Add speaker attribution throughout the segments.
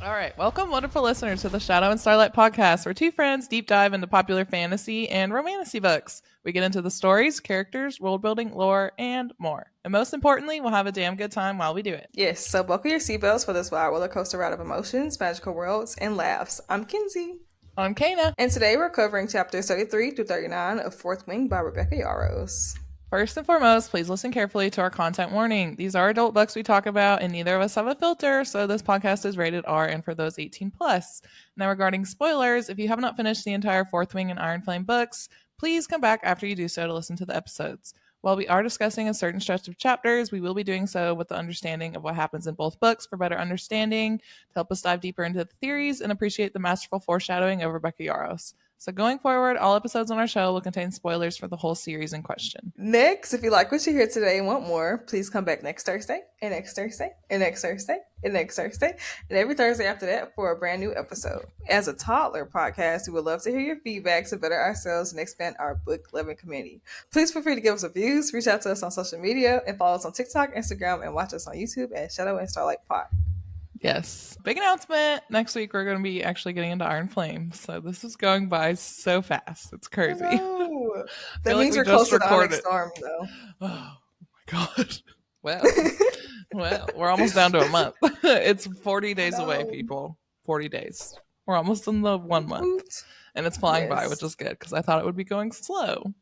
Speaker 1: All right. Welcome, wonderful listeners, to the Shadow and Starlight Podcast, where two friends deep dive into popular fantasy and romantasy books. We get into the stories, characters, world building, lore, and more. And most importantly, we'll have a damn good time while we do it.
Speaker 2: Yes, so buckle your seatbelts for this wild roller coaster ride of emotions, magical worlds, and laughs. I'm Kinsey.
Speaker 1: I'm Kana.
Speaker 2: And today we're covering chapters 33 through 39 of Fourth Wing by Rebecca Yarros.
Speaker 1: First and foremost, please listen carefully to our content warning. These are adult books we talk about, and neither of us have a filter, so this podcast is rated R and for those 18 plus. Now, regarding spoilers, if you have not finished the entire Fourth Wing and Iron Flame books, please come back after you do so to listen to the episodes. While we are discussing a certain stretch of chapters, we will be doing so with the understanding of what happens in both books for better understanding, to help us dive deeper into the theories and appreciate the masterful foreshadowing of Rebecca Yarros. So going forward, all episodes on our show will contain spoilers for the whole series in question.
Speaker 2: Next, if you like what you hear today and want more, please come back next Thursday, and next Thursday, and next Thursday, and next Thursday, and every Thursday after that for a brand new episode. As a toddler podcast, we would love to hear your feedback to better ourselves and expand our book-loving community. Please feel free to give us reviews, reach out to us on social media, and follow us on TikTok, Instagram, and watch us on YouTube at Shadow and Starlight Pod.
Speaker 1: Yes. Big announcement. Next week, we're going to be actually getting into Iron Flame. So this is going by so fast. It's crazy.
Speaker 2: That means we're close to the Onyx Storm, though.
Speaker 1: Oh, my God. Well, we're almost down to a month. It's 40 days away, people. 40 days. We're almost in the 1 month. And it's flying by, which is good, because I thought it would be going slow.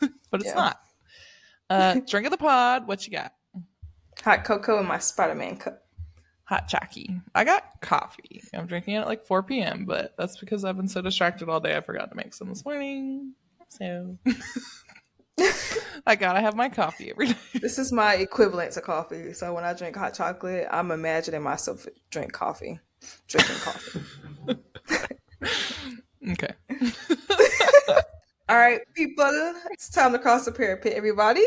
Speaker 1: But it's not. Drink of the pod. What you got?
Speaker 2: Hot cocoa in my Spider-Man cup.
Speaker 1: Hot Jackie. I got coffee. I'm drinking it at like 4 p.m., but that's because I've been so distracted all day I forgot to make some this morning. So I gotta have my coffee every day.
Speaker 2: This is my equivalent to coffee. So when I drink hot chocolate, I'm imagining myself drinking coffee.
Speaker 1: Okay.
Speaker 2: All right, people, it's time to cross the parapet, everybody.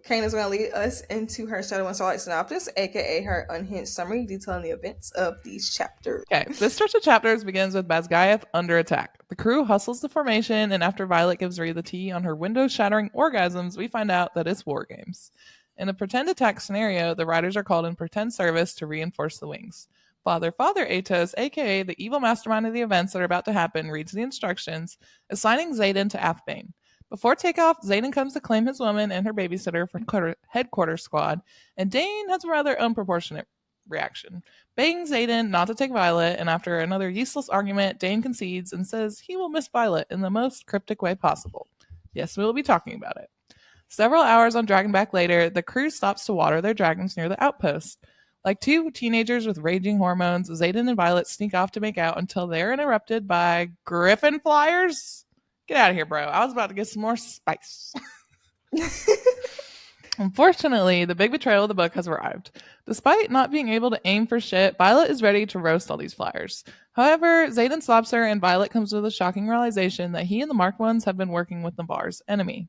Speaker 2: Kana's going to lead us into her Shadow and Starlight synopsis, aka her unhinged summary detailing the events of these chapters.
Speaker 1: Okay, this stretch of chapters begins with Basgaiath under attack. The crew hustles the formation, and after Violet gives Rhea the tea on her window-shattering orgasms, we find out that it's war games. In a pretend attack scenario, the riders are called in pretend service to reinforce the wings. Father Atos, aka the evil mastermind of the events that are about to happen, reads the instructions, assigning Xaden to Athbane. Before takeoff, Xaden comes to claim his woman and her babysitter for headquarters squad, and Dane has a rather unproportionate reaction, begging Xaden not to take Violet, and after another useless argument, Dane concedes and says he will miss Violet in the most cryptic way possible. Yes, we will be talking about it. Several hours on Dragonback later, the crew stops to water their dragons near the outpost. Like two teenagers with raging hormones, Xaden and Violet sneak off to make out until they're interrupted by griffin flyers. Get out of here, bro. I was about to get some more spice. Unfortunately, the big betrayal of the book has arrived. Despite not being able to aim for shit, Violet is ready to roast all these flyers. However, Xaden stops her, and Violet comes to the shocking realization that he and the Marked Ones have been working with Navarre's enemy.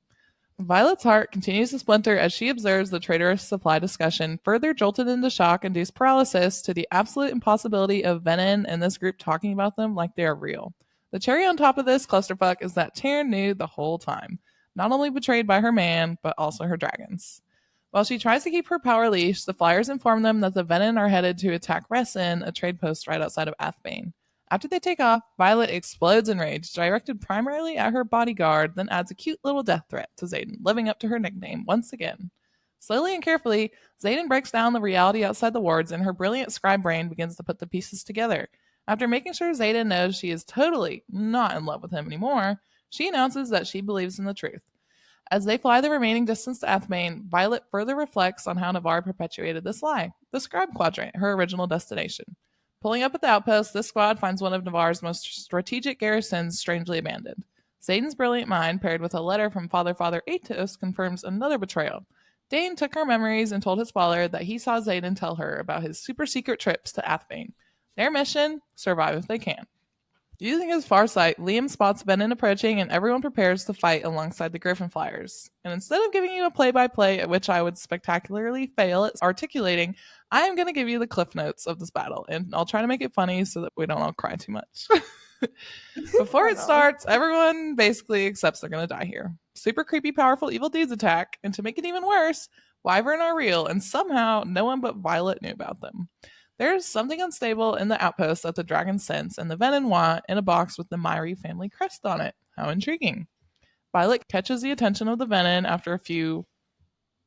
Speaker 1: Violet's heart continues to splinter as she observes the traitorous supply discussion, further jolted into shock-induced paralysis to the absolute impossibility of Venin and this group talking about them like they are real. The cherry on top of this clusterfuck is that Taryn knew the whole time, not only betrayed by her man, but also her dragons. While she tries to keep her power leash, the flyers inform them that the Venin are headed to attack Resin, a trade post right outside of Athbane. After they take off, Violet explodes in rage, directed primarily at her bodyguard, then adds a cute little death threat to Xaden, living up to her nickname once again. Slowly and carefully, Xaden breaks down the reality outside the wards, and her brilliant scribe brain begins to put the pieces together. After making sure Xaden knows she is totally not in love with him anymore, she announces that she believes in the truth. As they fly the remaining distance to Athbane, Violet further reflects on how Navarre perpetuated this lie, the Scribe Quadrant, her original destination. Pulling up at the outpost, this squad finds one of Navarre's most strategic garrisons strangely abandoned. Xaden's brilliant mind, paired with a letter from Father Atos, confirms another betrayal. Dane took her memories and told his father that he saw Xaden tell her about his super-secret trips to Athbane. Their mission? Survive if they can. Using his farsight, Liam spots Venin approaching, and everyone prepares to fight alongside the Griffin Flyers. And instead of giving you a play-by-play at which I would spectacularly fail at articulating, I am going to give you the cliff notes of this battle, and I'll try to make it funny so that we don't all cry too much. Before it starts, everyone basically accepts they're going to die here. Super creepy, powerful evil dudes attack, and to make it even worse, Wyvern are real, and somehow no one but Violet knew about them. There's something unstable in the outpost that the dragons sense, and the venom want in a box with the Myri family crest on it. How intriguing. Violet catches the attention of the venom after a few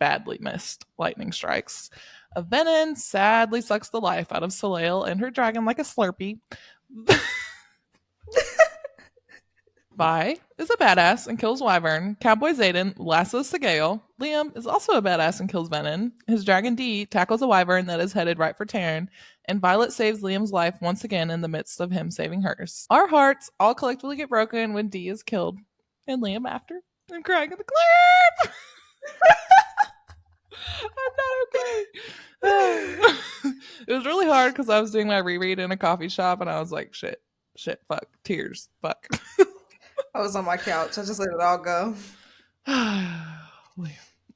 Speaker 1: badly missed lightning strikes. A venom sadly sucks the life out of Soleil and her dragon like a Slurpee. Vi is a badass and kills Wyvern. Cowboy Zayden lassos Segale. Liam is also a badass and kills Venom. His dragon D tackles a Wyvern that is headed right for Taryn. And Violet saves Liam's life once again in the midst of him saving hers. Our hearts all collectively get broken when D is killed. And Liam after. I'm crying in the clip! I'm not okay. It was really hard because I was doing my reread in a coffee shop and I was like, shit, fuck, tears, fuck.
Speaker 2: I was on my couch. I just let it all go.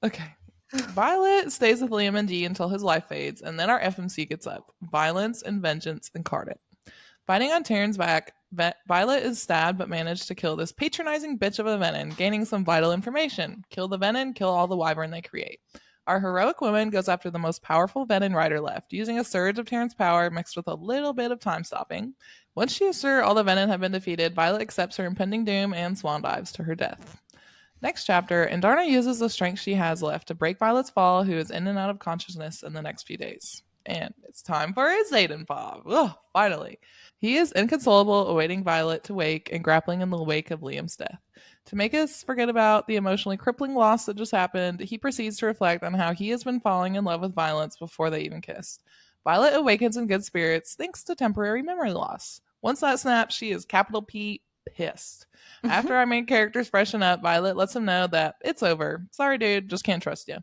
Speaker 1: Okay. Violet stays with Liam and D until his life fades, and then our FMC gets up. Violence and Vengeance Incarnate. Fighting on Taryn's back, Violet is stabbed but managed to kill this patronizing bitch of a Venom, gaining some vital information. Kill the Venom, kill all the Wyvern they create. Our heroic woman goes after the most powerful Venom rider left, using a surge of Taryn's power mixed with a little bit of time stopping. Once she is sure all the Venom have been defeated, Violet accepts her impending doom and swan dives to her death. Next chapter, Indarna uses the strength she has left to break Violet's fall, who is in and out of consciousness in the next few days. And it's time for his Zayden Pop. Ugh, finally. He is inconsolable, awaiting Violet to wake and grappling in the wake of Liam's death. To make us forget about the emotionally crippling loss that just happened, he proceeds to reflect on how he has been falling in love with Violence before they even kissed. Violet awakens in good spirits thanks to temporary memory loss. Once that snaps, she is capital P pissed. After our main characters freshen up, Violet lets him know that it's over. Sorry, dude, just can't trust you.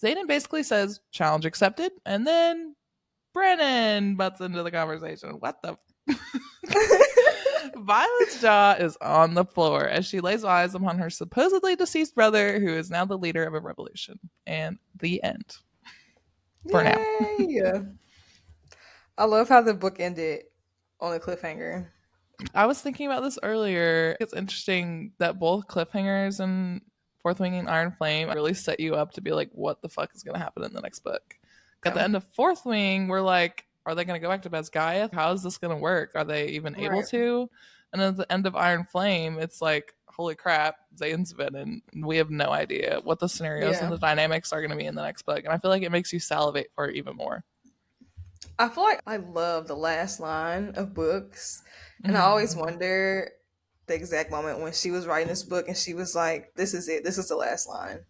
Speaker 1: Zayden basically says, challenge accepted, and then Brennan butts into the conversation. What the? Violet's jaw is on the floor as she lays eyes upon her supposedly deceased brother, who is now the leader of a revolution. And the end. For now.
Speaker 2: Yeah. I love how the book ended on a cliffhanger.
Speaker 1: I was thinking about this earlier. It's interesting that both cliffhangers and Fourth Wing and Iron Flame really set you up to be like, what the fuck is going to happen in the next book? At the end of Fourth Wing, we're like, are they going to go back to Basgaia? How is this going to work? Are they even able to? And at the end of Iron Flame, it's like, holy crap, Zayn's Venom. We have no idea what the scenarios and the dynamics are going to be in the next book. And I feel like it makes you salivate for it even more.
Speaker 2: I feel like I love the last line of books. And I always wonder the exact moment when she was writing this book and she was like, this is it. This is the last line.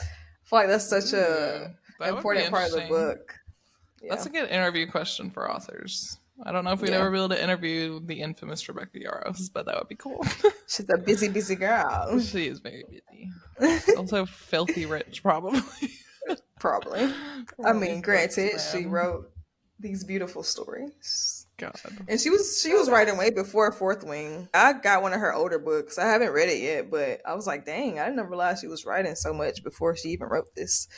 Speaker 2: I feel like that's such a important part of the book.
Speaker 1: Yeah. That's a good interview question for authors. I don't know if we'd ever be able to interview the infamous Rebecca Yarros, but that would be cool.
Speaker 2: She's a busy, busy girl.
Speaker 1: She is very busy. Also filthy rich, probably.
Speaker 2: Probably. I mean, granted, she wrote these beautiful stories.
Speaker 1: God.
Speaker 2: And she was writing way before Fourth Wing. I got one of her older books. I haven't read it yet, but I was like, dang, I didn't realize she was writing so much before she even wrote this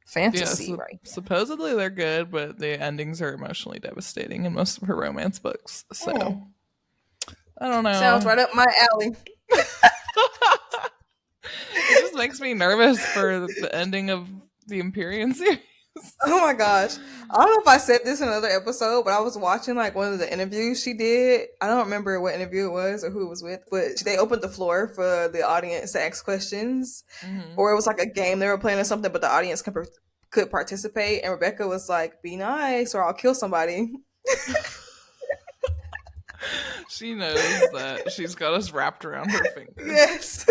Speaker 2: fantasy right now.
Speaker 1: Supposedly they're good, but the endings are emotionally devastating in most of her romance books. So I don't know.
Speaker 2: Sounds right up my alley.
Speaker 1: It just makes me nervous for the ending of the Empyrean series.
Speaker 2: Oh my gosh. I don't know if I said this in another episode, but I was watching like one of the interviews she did. I don't remember what interview it was or who it was with, but they opened the floor for the audience to ask questions. Or it was like a game they were playing or something, but the audience could participate. And Rebecca was like, be nice or I'll kill somebody.
Speaker 1: She knows that she's got us wrapped around her finger.
Speaker 2: Yes.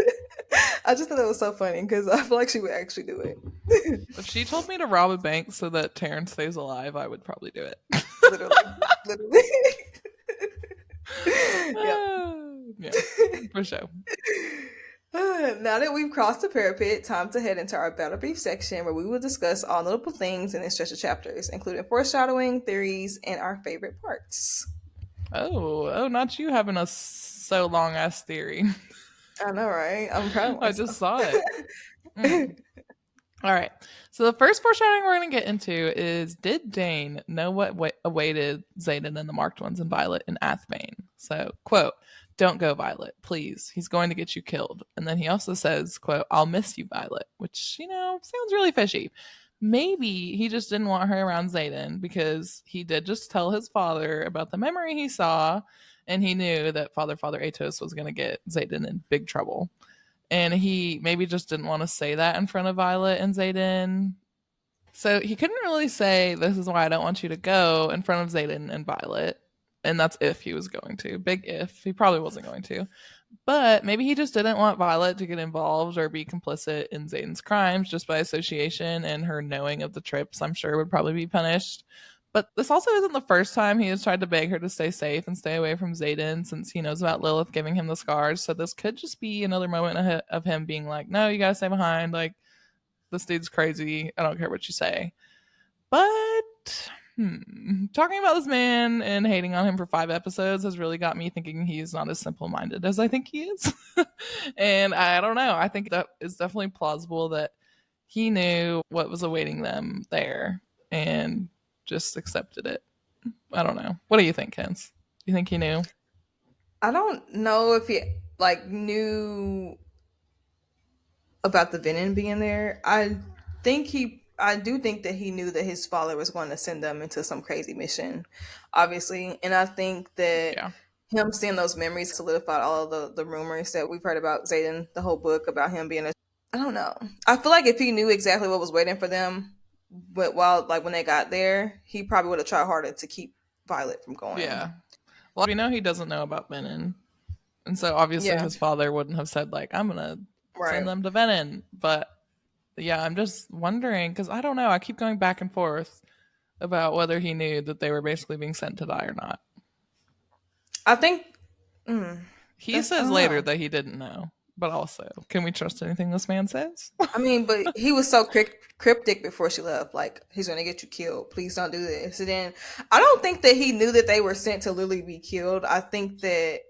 Speaker 2: I just thought that was so funny because I feel like she would actually do it.
Speaker 1: If she told me to rob a bank so that Taryn stays alive, I would probably do it.
Speaker 2: Literally.
Speaker 1: Yeah, for sure.
Speaker 2: Now that we've crossed the parapet, time to head into our battle brief section where we will discuss all notable things in this stretch of chapters, including foreshadowing, theories, and our favorite parts.
Speaker 1: Oh, not you having a so long ass theory.
Speaker 2: I know, right? I'm proud of myself.
Speaker 1: I just saw it. All right. So the first foreshadowing we're going to get into is, did Dane know what awaited Zayden and the Marked Ones and Violet in Athbane? So, quote, don't go, Violet, please. He's going to get you killed. And then he also says, quote, I'll miss you, Violet, which, sounds really fishy. maybe he just didn't want her around Zayden because he did just tell his father about the memory he saw, and he knew that Father Atos was going to get Zayden in big trouble. And he maybe just didn't want to say that in front of Violet and Zayden. So he couldn't really say, "This is why I don't want you to go," in front of Zayden and Violet. And that's if he was going to. Big if. He probably wasn't going to. But maybe he just didn't want Violet to get involved or be complicit in Zayden's crimes just by association, and her knowing of the trips, I'm sure, would probably be punished. But this also isn't the first time he has tried to beg her to stay safe and stay away from Zayden, since he knows about Lilith giving him the scars. So this could just be another moment of him being like, "No, you gotta stay behind. Like, this dude's crazy. I don't care what you say." But talking about this man and hating on him for 5 episodes has really got me thinking he's not as simple-minded as I think he is. And I don't know. I think that is definitely plausible that he knew what was awaiting them there and just accepted it. I don't know. What do you think, Kens? You think he knew?
Speaker 2: I don't know if he like knew about the venom being there. I do think that he knew that his father was going to send them into some crazy mission, obviously. And I think that
Speaker 1: Yeah.
Speaker 2: him seeing those memories solidified all of the rumors that we've heard about Zayden, the whole book about him being a. I don't know. I feel like if he knew exactly what was waiting for them, but when they got there, he probably would have tried harder to keep Violet from going.
Speaker 1: Yeah. Well, we know he doesn't know about Venom. And so obviously
Speaker 2: Yeah.
Speaker 1: his father wouldn't have said, like, "I'm going to
Speaker 2: Right.
Speaker 1: send them to Venom." But yeah, I'm just wondering because I don't know. I keep going back and forth about whether he knew that they were basically being sent to die or not.
Speaker 2: I think
Speaker 1: He says later that he didn't know, but also, can we trust anything this man says?
Speaker 2: I mean, but he was so cryptic before she left. Like, he's going to get you killed. Please don't do this. And then I don't think that he knew that they were sent to literally be killed. I think that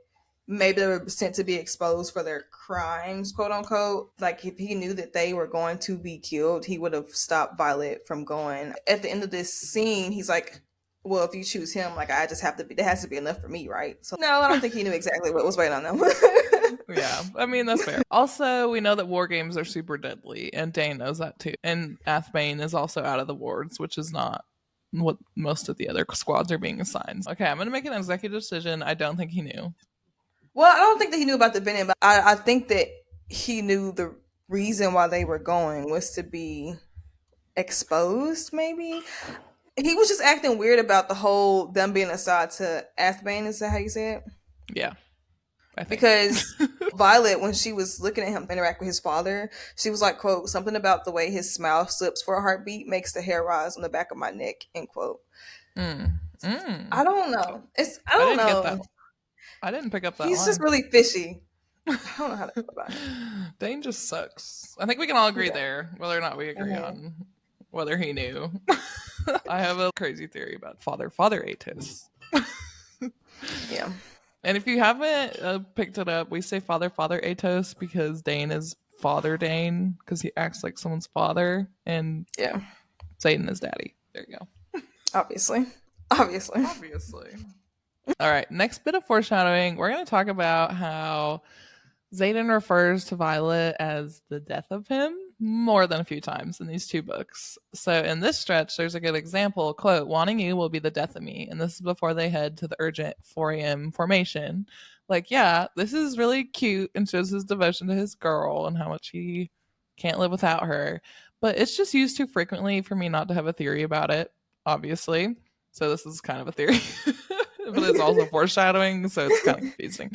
Speaker 2: maybe they were sent to be exposed for their crimes, quote unquote. Like, if he knew that they were going to be killed, he would have stopped Violet from going. At the end of this scene, he's like, well, if you choose him, like, I just have to be, there has to be enough for me, right? So, no, I don't think he knew exactly what was waiting on them.
Speaker 1: Yeah, I mean, that's fair. Also, we know that war games are super deadly, and Dane knows that too. And Athbane is also out of the wards, which is not what most of the other squads are being assigned. Okay, I'm going to make an executive decision. I don't think he knew.
Speaker 2: Well, I don't think that he knew about the venom, but I think that he knew the reason why they were going was to be exposed, maybe. He was just acting weird about the whole them being assigned to Athbane, is that how you say it?
Speaker 1: Yeah. I think.
Speaker 2: Because Violet, when she was looking at him interact with his father, she was like, quote, something about the way his smile slips for a heartbeat makes the hair rise on the back of my neck, end quote. I don't know. I don't know.
Speaker 1: Get that. I didn't pick up that
Speaker 2: He's
Speaker 1: line.
Speaker 2: just really fishy. I don't know how to feel about him.
Speaker 1: Dane just sucks. I think we can all agree there, whether or not we agree on whether he knew. I have a crazy theory about Father Atos.
Speaker 2: Yeah.
Speaker 1: And if you haven't picked it up, we say Father Atos because Dane is Father Dane because he acts like someone's father, and Satan is daddy. There you go.
Speaker 2: Obviously.
Speaker 1: All right, next bit of foreshadowing. We're going to talk about how Zayden refers to Violet as the death of him more than a few times in these 2 books. So in this stretch, there's a good example, quote, "Wanting you will be the death of me." And this is before they head to the urgent 4 a.m. formation. Like, yeah, this is really cute and shows his devotion to his girl and how much he can't live without her. But it's just used too frequently for me not to have a theory about it, obviously. So this is kind of a theory. But it's also foreshadowing, so it's kind of confusing.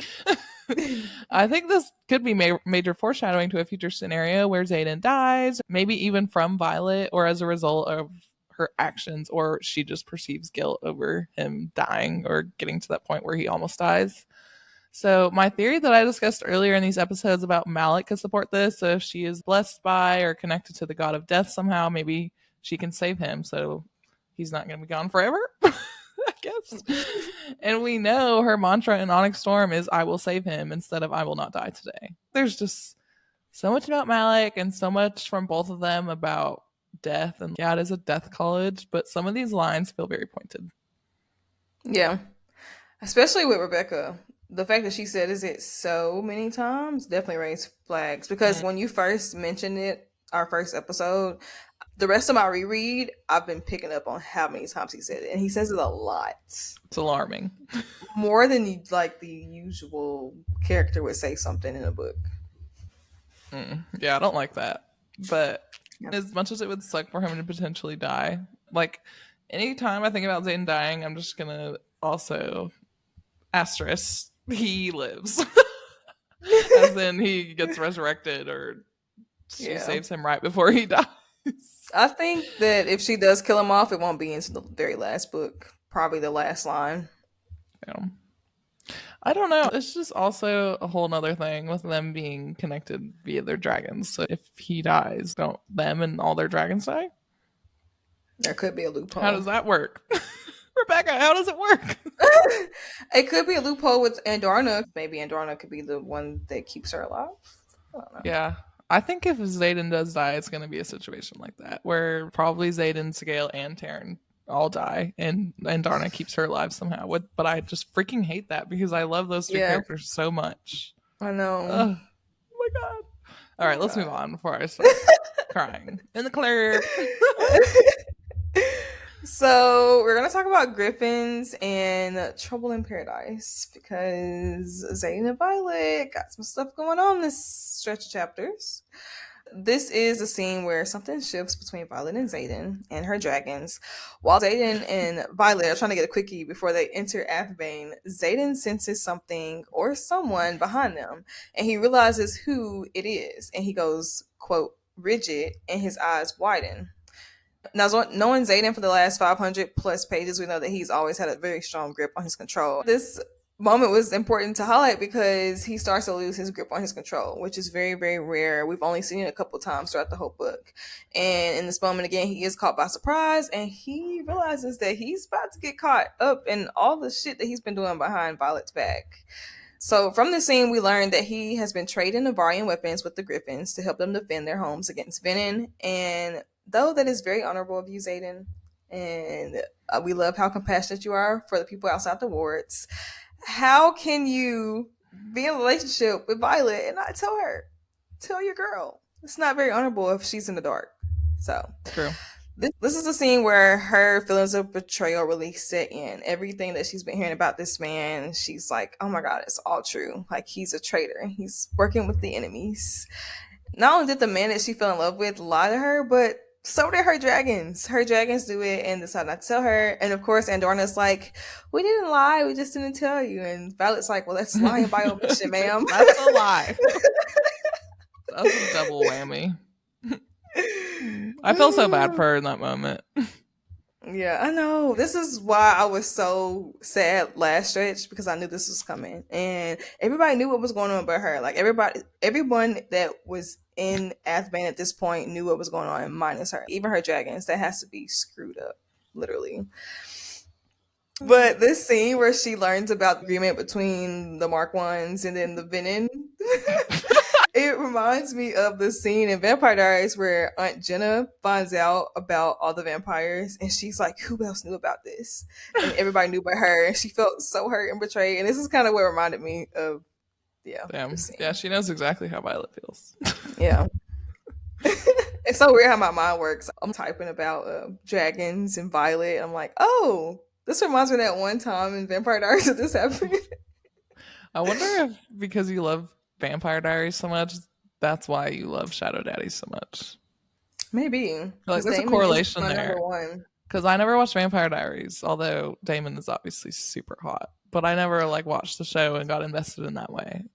Speaker 1: I think this could be major foreshadowing to a future scenario where Zayden dies, maybe even from Violet or as a result of her actions, or she just perceives guilt over him dying or getting to that point where he almost dies. So my theory that I discussed earlier in these episodes about Malik could support this. So if she is blessed by or connected to the god of death somehow, maybe she can save him so he's not going to be gone forever. I guess. And we know her mantra in Onyx Storm is "I will save him" instead of "I will not die today." There's just so much about Malik and so much from both of them about death. And yeah, it is a death college, but some of these lines feel very pointed.
Speaker 2: Yeah. Especially with Rebecca. The fact that she said "is it" so many times definitely raised flags. Because when you first mentioned it, our first episode, The rest of my reread, I've been picking up on how many times he said it, and he says it a lot.
Speaker 1: It's alarming.
Speaker 2: More than like the usual character would say something in a book.
Speaker 1: Yeah, I don't like that. But
Speaker 2: Yeah.
Speaker 1: as much as it would suck for him to potentially die, like anytime I think about Zayden dying, I'm just gonna also asterisk he lives. As in he gets resurrected or she saves him right before he dies.
Speaker 2: I think that if she does kill him off, it won't be into the very last book. Probably the last line.
Speaker 1: Yeah. I don't know. It's just also a whole nother thing with them being connected via their dragons. So if he dies, don't them and all their dragons die?
Speaker 2: There could be a loophole.
Speaker 1: How does that work? Rebecca, how does it work?
Speaker 2: It could be a loophole with Andarna. Maybe Andarna could be the one that keeps her alive. I don't know.
Speaker 1: Yeah. I think if Zayden does die, it's going to be a situation like that, where probably Zayden, Sigale, and Taryn all die, and Darna keeps her alive somehow. But I just freaking hate that because I love those two characters so much.
Speaker 2: I know.
Speaker 1: Oh my god. All right, let's move on before I start crying in the clear.
Speaker 2: So we're gonna talk about Griffins and Trouble in Paradise because Zayden and Violet got some stuff going on this stretch of chapters. This is a scene where something shifts between Violet and Zayden and her dragons. While Zayden and Violet are trying to get a quickie before they enter Athbane, Zayden senses something or someone behind them, and he realizes who it is, and he goes, quote, rigid, and his eyes widen. Now, knowing Zayden for the last 500 plus pages, we know that he's always had a very strong grip on his control. This moment was important to highlight because he starts to lose his grip on his control, which is very, very rare. We've only seen it a couple times throughout the whole book. And in this moment, again, he is caught by surprise, and he realizes that he's about to get caught up in all the shit that he's been doing behind Violet's back. So from this scene, we learned that he has been trading Navarian weapons with the Griffins to help them defend their homes against Venin. And though that is very honorable of you, Zayden, and we love how compassionate you are for the people outside the wards, how can you be in a relationship with Violet and not tell her? Tell your girl. It's not very honorable if she's in the dark. So
Speaker 1: true.
Speaker 2: This is a scene where her feelings of betrayal really set in. Everything that she's been hearing about this man, she's like, oh my god, it's all true. Like, he's a traitor. He's working with the enemies. Not only did the man that she fell in love with lie to her, but so did her dragons. Her dragons do it and decide not to tell her. And of course, Andorna's like, we didn't lie, we just didn't tell you. And Violet's like, well, that's lying by omission, ma'am.
Speaker 1: That's a lie. That's a double whammy. I felt so bad for her in that moment.
Speaker 2: Yeah, I know. This is why I was so sad last stretch, because I knew this was coming. And everybody knew what was going on but her. Like, everyone that was in Athbane at this point knew what was going on, minus her. Even her dragons, that has to be screwed up, literally. But this scene where she learns about the agreement between the Mark Ones and then the Venin, it reminds me of the scene in Vampire Diaries where Aunt Jenna finds out about all the vampires, and she's like, who else knew about this? And everybody knew but her, and she felt so hurt and betrayed. And this is kind of what reminded me of,
Speaker 1: Damn. Yeah, she knows exactly how Violet feels.
Speaker 2: Yeah. It's so weird how my mind works. I'm typing about dragons and Violet, and I'm like, oh, this reminds me of that one time in Vampire Diaries that this happened.
Speaker 1: I wonder if because you love Vampire Diaries so much, that's why you love Shadow Daddies so much.
Speaker 2: Maybe.
Speaker 1: Like, there's a correlation there. Because I never watched Vampire Diaries, although Damon is obviously super hot. But I never watched the show and got invested in that way.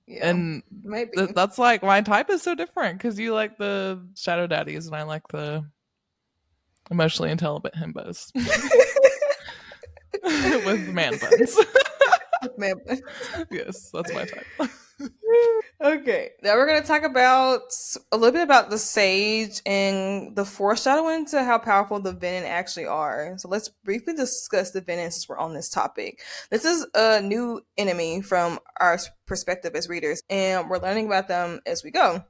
Speaker 1: Yeah, and maybe that's like my type is so different, because you like the Shadow Daddies and I like the emotionally intelligent himbos with man buns.
Speaker 2: Man buns.
Speaker 1: Yes, that's my type.
Speaker 2: Okay, now we're going to talk about a little bit about the Sage and the foreshadowing to how powerful the Venin actually are. So let's briefly discuss the Venin since we're on this topic. This is a new enemy from our perspective as readers, and we're learning about them as we go.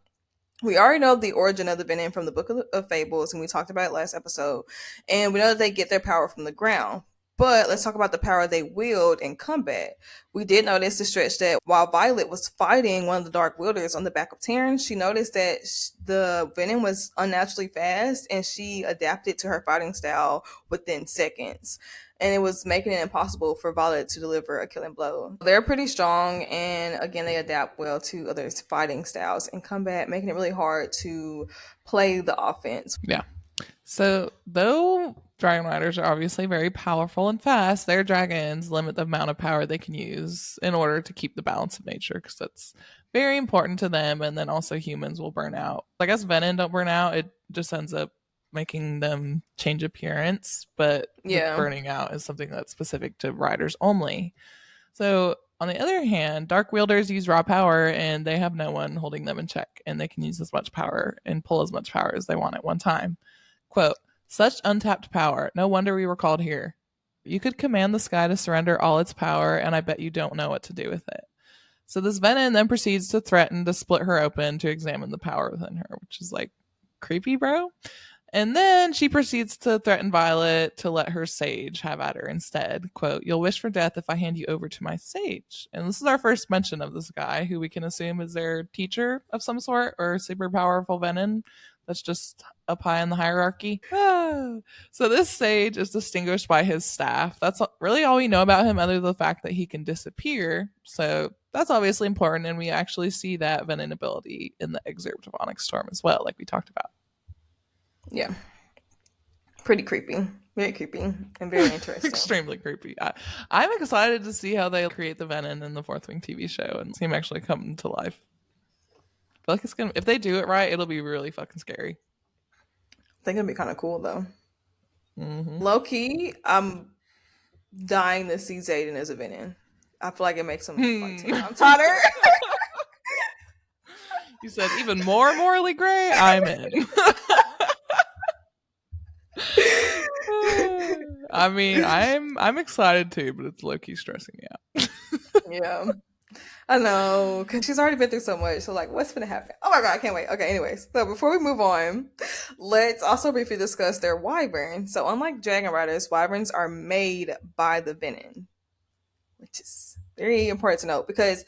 Speaker 2: We already know the origin of the Venin from the Book of Fables, and we talked about it last episode. And we know that they get their power from the ground. But let's talk about the power they wield in combat. We did notice the stretch that while Violet was fighting one of the Dark Wielders on the back of Terran, she noticed that the venom was unnaturally fast, and she adapted to her fighting style within seconds. And it was making it impossible for Violet to deliver a killing blow. They're pretty strong, and again, they adapt well to others' fighting styles in combat, making it really hard to play the offense.
Speaker 1: Yeah. So, though dragon riders are obviously very powerful and fast, their dragons limit the amount of power they can use in order to keep the balance of nature, because that's very important to them. And then also humans will burn out. I guess venom don't burn out. It just ends up making them change appearance. But
Speaker 2: Yeah.
Speaker 1: burning out is something that's specific to riders only. So, on the other hand, dark wielders use raw power and they have no one holding them in check, and they can use as much power and pull as much power as they want at one time. Quote, such untapped power. No wonder we were called here. You could command the sky to surrender all its power, and I bet you don't know what to do with it. So this venom then proceeds to threaten to split her open to examine the power within her, which is like creepy, bro. And then she proceeds to threaten Violet to let her sage have at her instead. Quote, you'll wish for death if I hand you over to my sage. And this is our first mention of this guy, who we can assume is their teacher of some sort, or super powerful venom that's just up high in the hierarchy. So this sage is distinguished by his staff. That's really all we know about him, other than the fact that he can disappear. So that's obviously important, and we actually see that venom ability in the excerpt of Onyx Storm as well, like we talked about.
Speaker 2: Yeah. Pretty creepy. Very creepy and very interesting.
Speaker 1: Extremely creepy. I'm excited to see how they create the venom in the Fourth Wing TV show and see him actually come to life. I feel like it's gonna, if they do it right, it'll be really fucking scary.
Speaker 2: I think it'll be kind of cool though.
Speaker 1: Mm-hmm.
Speaker 2: Low key, I'm dying to see Zayden as a venom. I feel like it makes him like 10 times hotter.
Speaker 1: You said even more morally gray? I'm in. I mean, I'm excited too, but it's low-key stressing me out.
Speaker 2: Yeah. I know, because she's already been through so much. So, like, what's going to happen? Oh my God, I can't wait. Okay, anyways. So, before we move on, let's also briefly discuss their wyvern. So, unlike dragon riders, wyverns are made by the venom, which is very important to note, because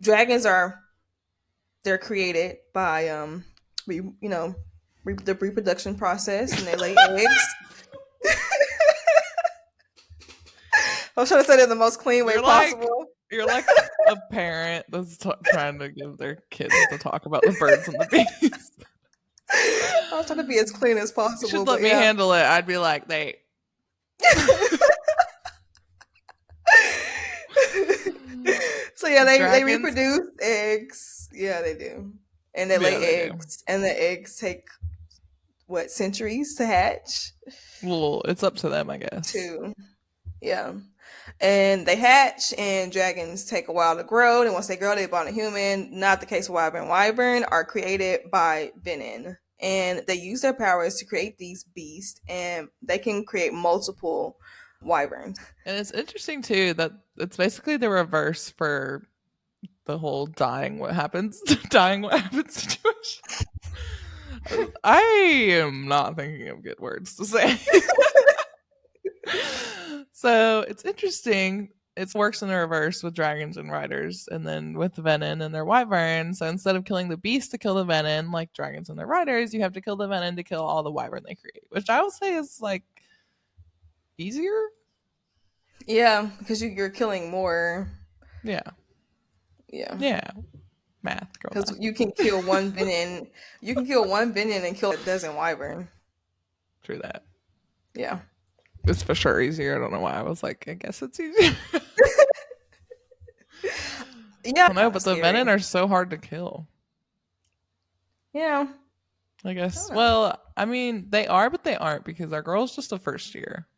Speaker 2: dragons they're created by, the reproduction process, and they lay eggs. I was trying to say it in the most clean way possible.
Speaker 1: You're like a parent that's trying to give their kids to talk about the birds and the bees.
Speaker 2: I was trying to be as clean as possible.
Speaker 1: You should let me handle it. I'd be like, they.
Speaker 2: So yeah, they reproduce eggs. Yeah, they do, and they lay eggs, and the eggs take centuries to hatch.
Speaker 1: Well, it's up to them, I guess.
Speaker 2: Yeah. And they hatch, and dragons take a while to grow. And once they grow, they spawn a human. Not the case with wyvern. Wyvern are created by venom, and they use their powers to create these beasts, and they can create multiple wyverns.
Speaker 1: And it's interesting too that it's basically the reverse for the whole dying what happens situation. I am not thinking of good words to say. So it's interesting. It works in the reverse with dragons and riders, and then with venom and their wyverns. So instead of killing the beast to kill the venom, like dragons and their riders, you have to kill the venom to kill all the wyvern they create, which I would say is like easier.
Speaker 2: Yeah, because you're killing more.
Speaker 1: Yeah. Math.
Speaker 2: Because you can kill one venom. You can kill one venom and kill a dozen wyvern.
Speaker 1: True that.
Speaker 2: Yeah.
Speaker 1: It's for sure easier. I don't know why I was like, I guess it's easier.
Speaker 2: Yeah.
Speaker 1: I don't know, but the venom are so hard to kill.
Speaker 2: Yeah.
Speaker 1: I guess. Well, I mean, they are, but they aren't, because our girl's just a first year.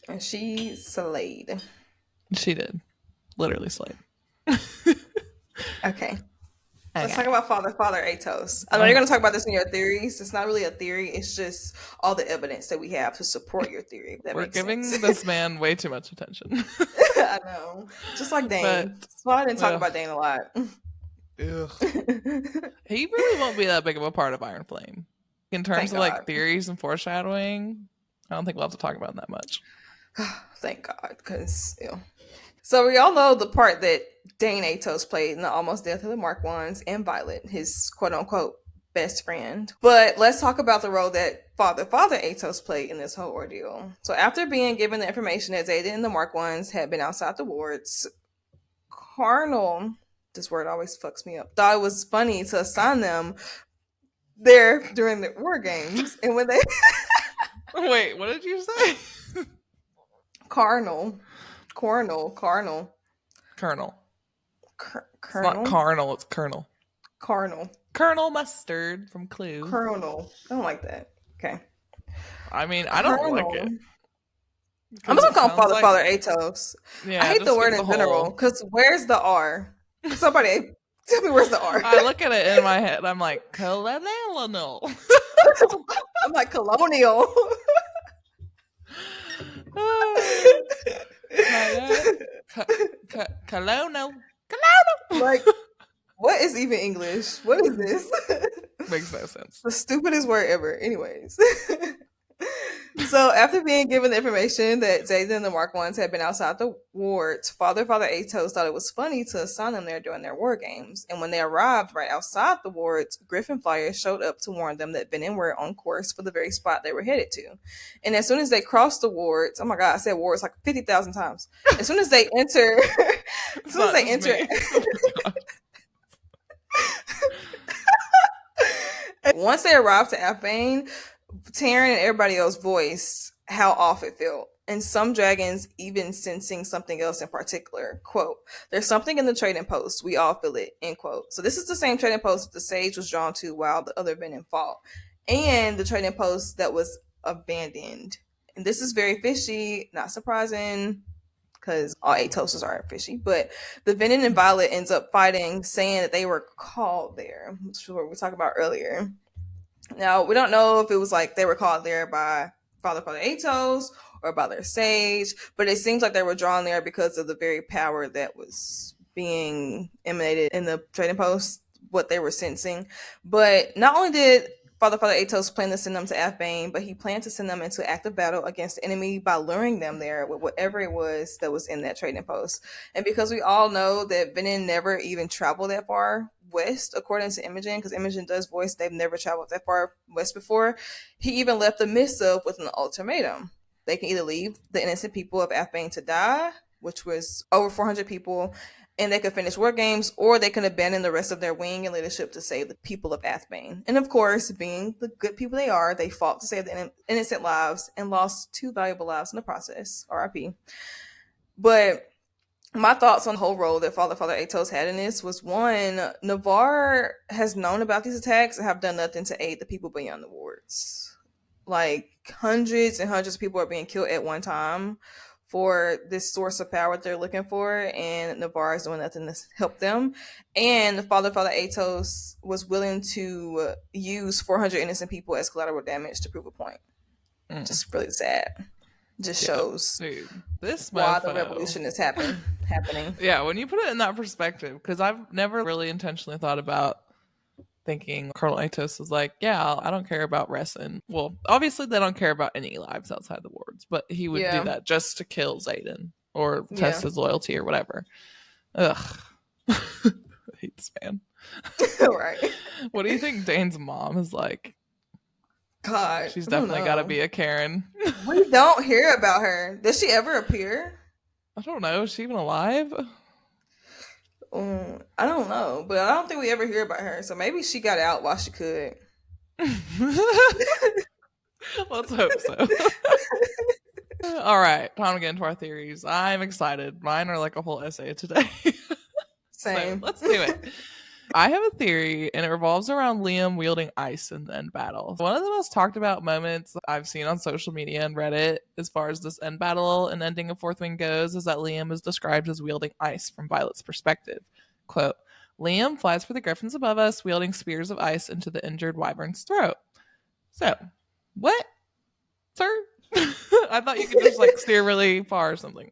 Speaker 2: And she slayed.
Speaker 1: She did. Literally slayed.
Speaker 2: Okay. Let's talk about Father Atos. I know you're going to talk about this in your theories. It's not really a theory. It's just all the evidence that we have to support your theory.
Speaker 1: We're giving this man way too much attention.
Speaker 2: I know. Just like Dane. That's why I didn't talk about Dane a lot.
Speaker 1: He really won't be that big of a part of Iron Flame. In terms of like theories and foreshadowing, I don't think we'll have to talk about that much.
Speaker 2: Thank God, because So we all know the part that Dane Atos played in the almost death of the Mark Ones and Violet, his quote unquote best friend. But let's talk about the role that Father Atos played in this whole ordeal. So after being given the information that Zayden and the Mark Ones had been outside the wards, Carnal, this word always fucks me up, thought it was funny to assign them there during the war games. And when they
Speaker 1: Wait, what did you say?
Speaker 2: Carnal.
Speaker 1: Colonel. It's not carnal, it's Colonel. Colonel Mustard from Clue.
Speaker 2: Colonel. I don't like that. Okay.
Speaker 1: I mean, I don't like it.
Speaker 2: I'm just gonna call Father Atos.
Speaker 1: Yeah,
Speaker 2: I hate the word in general because where's the R? Somebody tell me where's the R.
Speaker 1: I look at it in my head. I'm like, colonial.
Speaker 2: I'm like colonial.
Speaker 1: Colonial.
Speaker 2: Like, what is even English? What is this?
Speaker 1: Makes no sense.
Speaker 2: The stupidest word ever. Anyways. So after being given the information that Zayden and the Mark Ones had been outside the wards, Father Atos thought it was funny to assign them there during their war games. And when they arrived right outside the wards, Griffin flyers showed up to warn them that Benin were on course for the very spot they were headed to. And as soon as they crossed the wards, oh my God, I said wards like 50,000 times. As soon as they enter, once they arrived to Albane, Taryn and everybody else voiced how off it felt, and some dragons even sensing something else in particular. Quote, there's something in the trading post. We all feel it, end quote. So this is the same trading post that the sage was drawn to while the other Venom fought, and the trading post that was abandoned. And this is very fishy, not surprising, because all Atoses are fishy. But the Venom and Violet ends up fighting, saying that they were called there, which is what we talked about earlier. Now, we don't know if it was like they were called there by Father Atos or by their sage, but it seems like they were drawn there because of the very power that was being emanated in the trading post, what they were sensing. But not only did Father Atos plan to send them to Afbane, but he planned to send them into active battle against the enemy by luring them there with whatever it was that was in that trading post. And because we all know that Venom never even traveled that far west, according to Imogen, because Imogen does voice they've never traveled that far west before, he even left the missive with an ultimatum. They can either leave the innocent people of Afbane to die, which was over 400 people, and they could finish war games, or they can abandon the rest of their wing and leadership to save the people of Athbane. And of course, being the good people they are, they fought to save the innocent lives and lost 2 valuable lives in the process. R.I.P. But my thoughts on the whole role that Father Atos had in this was, one, Navarre has known about these attacks and have done nothing to aid the people beyond the wards. Like, hundreds and hundreds of people are being killed at one time for this source of power they're looking for, and Navarre is doing nothing to help them. And Father Atos was willing to use 400 innocent people as collateral damage to prove a point. Just really sad. Just shows
Speaker 1: this
Speaker 2: why the revolution is happening.
Speaker 1: Yeah, when you put it in that perspective, because I've never really intentionally thought about thinking Colonel Atos is like, yeah, I don't care about Resin. Well, obviously they don't care about any lives outside the wards, but he would do that just to kill Zayden or test his loyalty or whatever. Ugh. I hate this man.
Speaker 2: Right.
Speaker 1: What do you think Dane's mom is like?
Speaker 2: God,
Speaker 1: she's definitely got to be a Karen.
Speaker 2: We don't hear about her. Does she ever appear?
Speaker 1: I don't know. Is she even alive?
Speaker 2: I don't know, but I don't think we ever hear about her. So maybe she got out while she could.
Speaker 1: Let's hope so. All right, time to get into our theories. I'm excited. Mine are like a whole essay today.
Speaker 2: Same.
Speaker 1: So let's do it. I have a theory, and it revolves around Liam wielding ice in the end battle. One of the most talked about moments I've seen on social media and Reddit as far as this end battle and ending of Fourth Wing goes is that Liam is described as wielding ice from Violet's perspective. Quote, Liam flies for the griffins above us, wielding spears of ice into the injured wyvern's throat. So, what? Sir? I thought you could just like steer really far or something.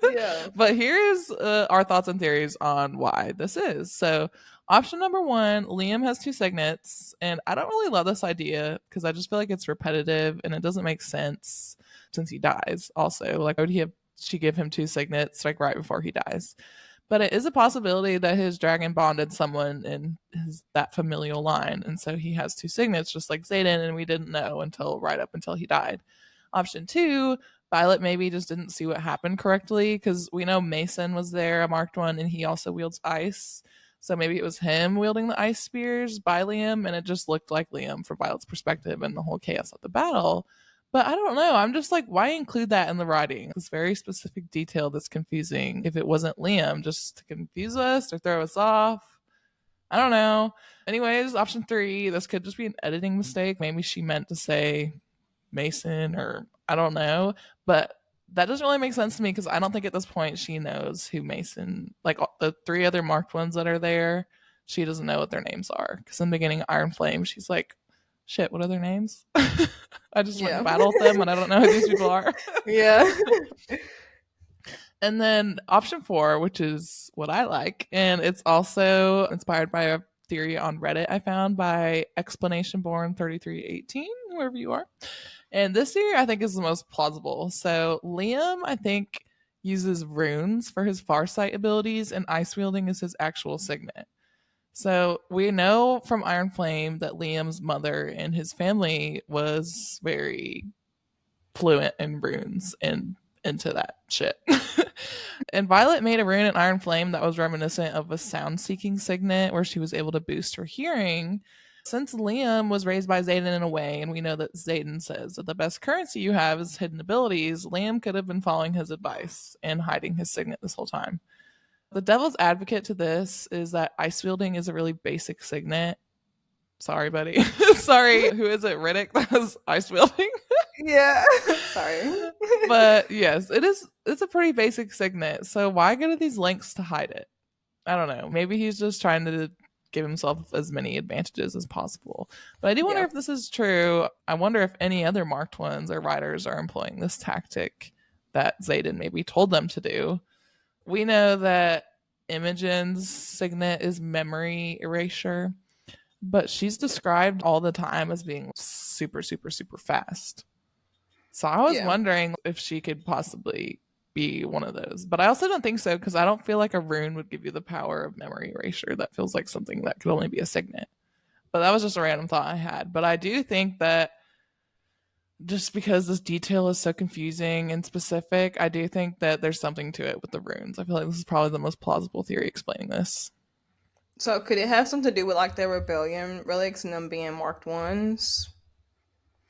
Speaker 2: Yeah.
Speaker 1: But here's our thoughts and theories on why this is. So Option number 1, Liam has 2 signets, and I don't really love this idea because I just feel like it's repetitive and it doesn't make sense since he dies. Also, like, why would she give him 2 signets like right before he dies? But it is a possibility that his dragon bonded someone in that familial line, and so he has 2 signets, just like Xaden, and we didn't know until right up until he died. Option 2, Violet maybe just didn't see what happened correctly because we know Mason was there, a marked one, and he also wields ice. So maybe it was him wielding the ice spears by Liam, and it just looked like Liam from Violet's perspective and the whole chaos of the battle. But I don't know. I'm just like, why include that in the writing? This very specific detail that's confusing. If it wasn't Liam, just to confuse us or throw us off. I don't know. Anyways, option 3, this could just be an editing mistake. Maybe she meant to say Mason, or I don't know. But that doesn't really make sense to me because I don't think at this point she knows who Mason, like the 3 other marked ones that are there, she doesn't know what their names are. Because in the beginning, Iron Flame, she's like, shit, what are their names? I just went and battled them and I don't know who these people are.
Speaker 2: Yeah.
Speaker 1: And then option 4, which is what I like, and it's also inspired by a theory on Reddit I found by ExplanationBorn3318, wherever you are. And this theory I think is the most plausible. So Liam, I think, uses runes for his farsight abilities, and ice wielding is his actual signet. So we know from Iron Flame that Liam's mother and his family was very fluent in runes and into that shit. And Violet made a rune in Iron Flame that was reminiscent of a sound-seeking signet where she was able to boost her hearing. Since Liam was raised by Xaden in a way, and we know that Xaden says that the best currency you have is hidden abilities, Liam could have been following his advice and hiding his signet this whole time. The devil's advocate to this is that ice wielding is a really basic signet. Sorry, buddy. Sorry, who is it? Riddick that was ice wielding?
Speaker 2: Yeah. Sorry.
Speaker 1: But yes, it's a pretty basic signet. So why go to these lengths to hide it? I don't know. Maybe he's just trying to give himself as many advantages as possible. But I do wonder if this is true. I wonder if any other marked ones or riders are employing this tactic that Xaden maybe told them to do. We know that Imogen's signet is memory erasure, but she's described all the time as being super, super, super fast. So I was wondering if she could possibly be one of those. But I also don't think so because I don't feel like a rune would give you the power of memory erasure. That feels like something that could only be a signet. But that was just a random thought I had. But I do think that just because this detail is so confusing and specific, I do think that there's something to it with the runes. I feel like this is probably the most plausible theory explaining this.
Speaker 2: So could it have something to do with like the rebellion relics and them being marked ones?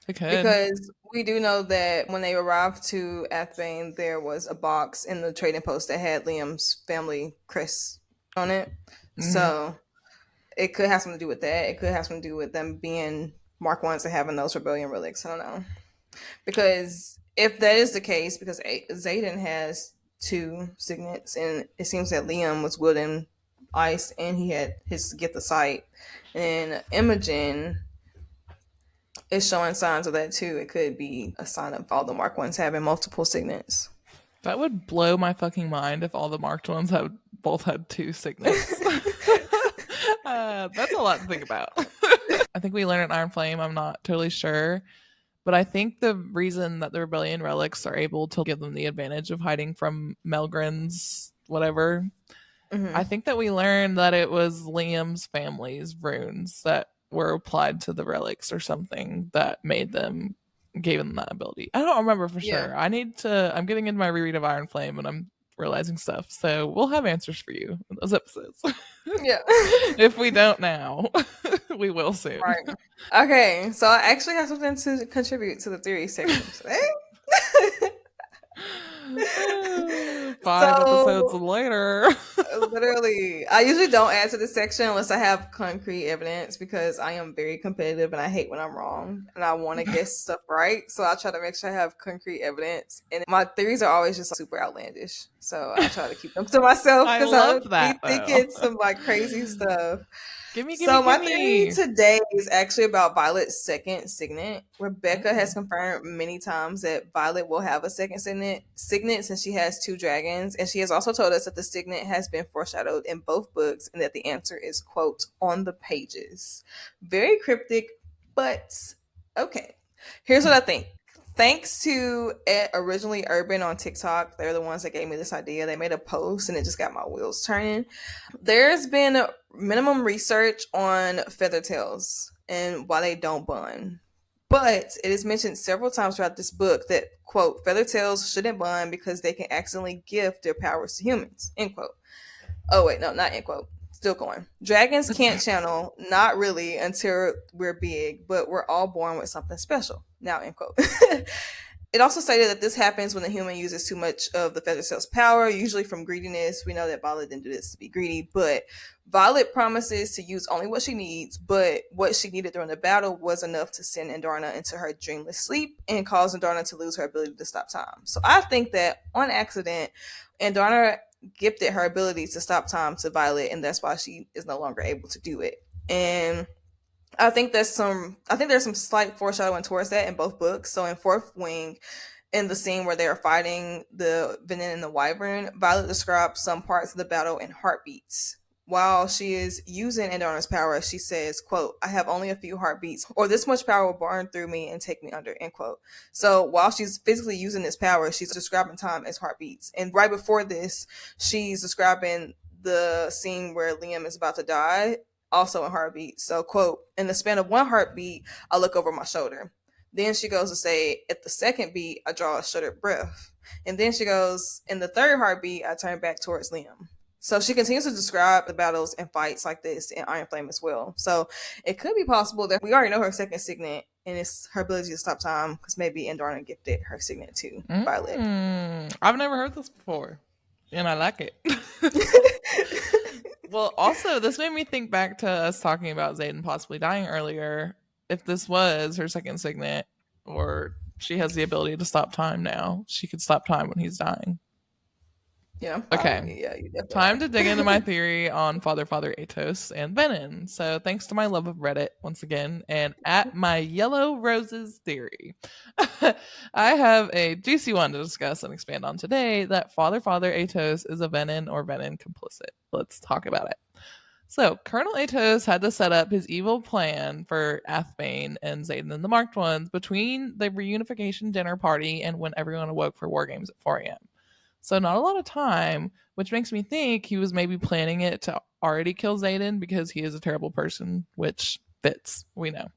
Speaker 1: It could.
Speaker 2: Because we do know that when they arrived to Athbane, there was a box in the trading post that had Liam's family crest on it. Mm-hmm. So it could have something to do with that. It could have something to do with them being marked ones and having those rebellion relics. I don't know. Because if that is the case, because Xaden has 2 signets, and it seems that Liam was wielding ice and he had his get the sight, and Imogen is showing signs of that too. It could be a sign of all the marked ones having multiple signets.
Speaker 1: That would blow my fucking mind if all the marked ones both had 2 signets. That's a lot to think about. I think we learned in Iron Flame. I'm not totally sure. But I think the reason that the Rebellion relics are able to give them the advantage of hiding from Melgren's whatever, I think that we learned that it was Liam's family's runes that were applied to the relics or something that gave them that ability. I don't remember for sure. I'm getting into my reread of Iron Flame and I'm realizing stuff. So we'll have answers for you in those episodes.
Speaker 2: Yeah.
Speaker 1: If we don't now, we will soon.
Speaker 2: Right. Okay, so I actually have something to contribute to the theory section today.
Speaker 1: 5 episodes later.
Speaker 2: Literally. I usually don't add to this section unless I have concrete evidence because I am very competitive and I hate when I'm wrong and I want to guess stuff right. So I try to make sure I have concrete evidence. And my theories are always just super outlandish. So I try to keep them to myself because I be thinking some like crazy stuff. My theory today is actually about Violet's second signet. Rebecca has confirmed many times that Violet will have a second signet since she has 2 dragons, and she has also told us that the signet has been foreshadowed in both books, and that the answer is, quote, on the pages. Very cryptic, but okay. Here's what I think. Thanks to Originally Urban on TikTok, they're the ones that gave me this idea. They made a post and it just got my wheels turning. There's been minimum research on feather tails and why they don't bond. But it is mentioned several times throughout this book that, quote, feather tails shouldn't bond because they can accidentally gift their powers to humans, end quote. Oh, wait, no, not end quote. Still going. Dragons can't channel, not really, until we're big, but we're all born with something special. Now, end quote. It also stated that this happens when the human uses too much of the feather tail's power, usually from greediness. We know that Violet didn't do this to be greedy, but Violet promises to use only what she needs, but what she needed during the battle was enough to send Andarna into her dreamless sleep and cause Andarna to lose her ability to stop time. So I think that on accident, Andarna gifted her ability to stop time to Violet, and that's why she is no longer able to do it. And I think there's some slight foreshadowing towards that in both books. So in Fourth Wing, in the scene where they are fighting the Venin and the Wyvern, Violet describes some parts of the battle in heartbeats. While she is using Andarna's power, she says, quote, I have only a few heartbeats, or this much power will burn through me and take me under, end quote. So while she's physically using this power, she's describing time as heartbeats. And right before this, she's describing the scene where Liam is about to die, also in heartbeats. So, quote, in the span of one heartbeat, I look over my shoulder. Then she goes to say, at the second beat, I draw a shuddered breath. And then she goes, in the third heartbeat, I turn back towards Liam. So she continues to describe the battles and fights like this in Iron Flame as well. So it could be possible that we already know her second signet, and it's her ability to stop time, because maybe Andarna gifted her signet to Violet.
Speaker 1: I've never heard this before, and I like it. Well, also, this made me think back to us talking about Xaden possibly dying earlier. If this was her second signet, or she has the ability to stop time now, she could stop time when he's dying.
Speaker 2: Yeah.
Speaker 1: Okay.
Speaker 2: Yeah, you definitely
Speaker 1: Time to dig into my theory on Father Atos and Venin. So thanks to my love of Reddit once again, and at my Yellow Roses theory, I have a juicy one to discuss and expand on today, that Father Atos is a Venin or Venin complicit. Let's talk about it. So Colonel Atos had to set up his evil plan for Athbane and Xaden and the Marked Ones between the reunification dinner party and when everyone awoke for War Games at 4 a.m. So not a lot of time, which makes me think he was maybe planning it to already kill Xaden because he is a terrible person, which fits, we know.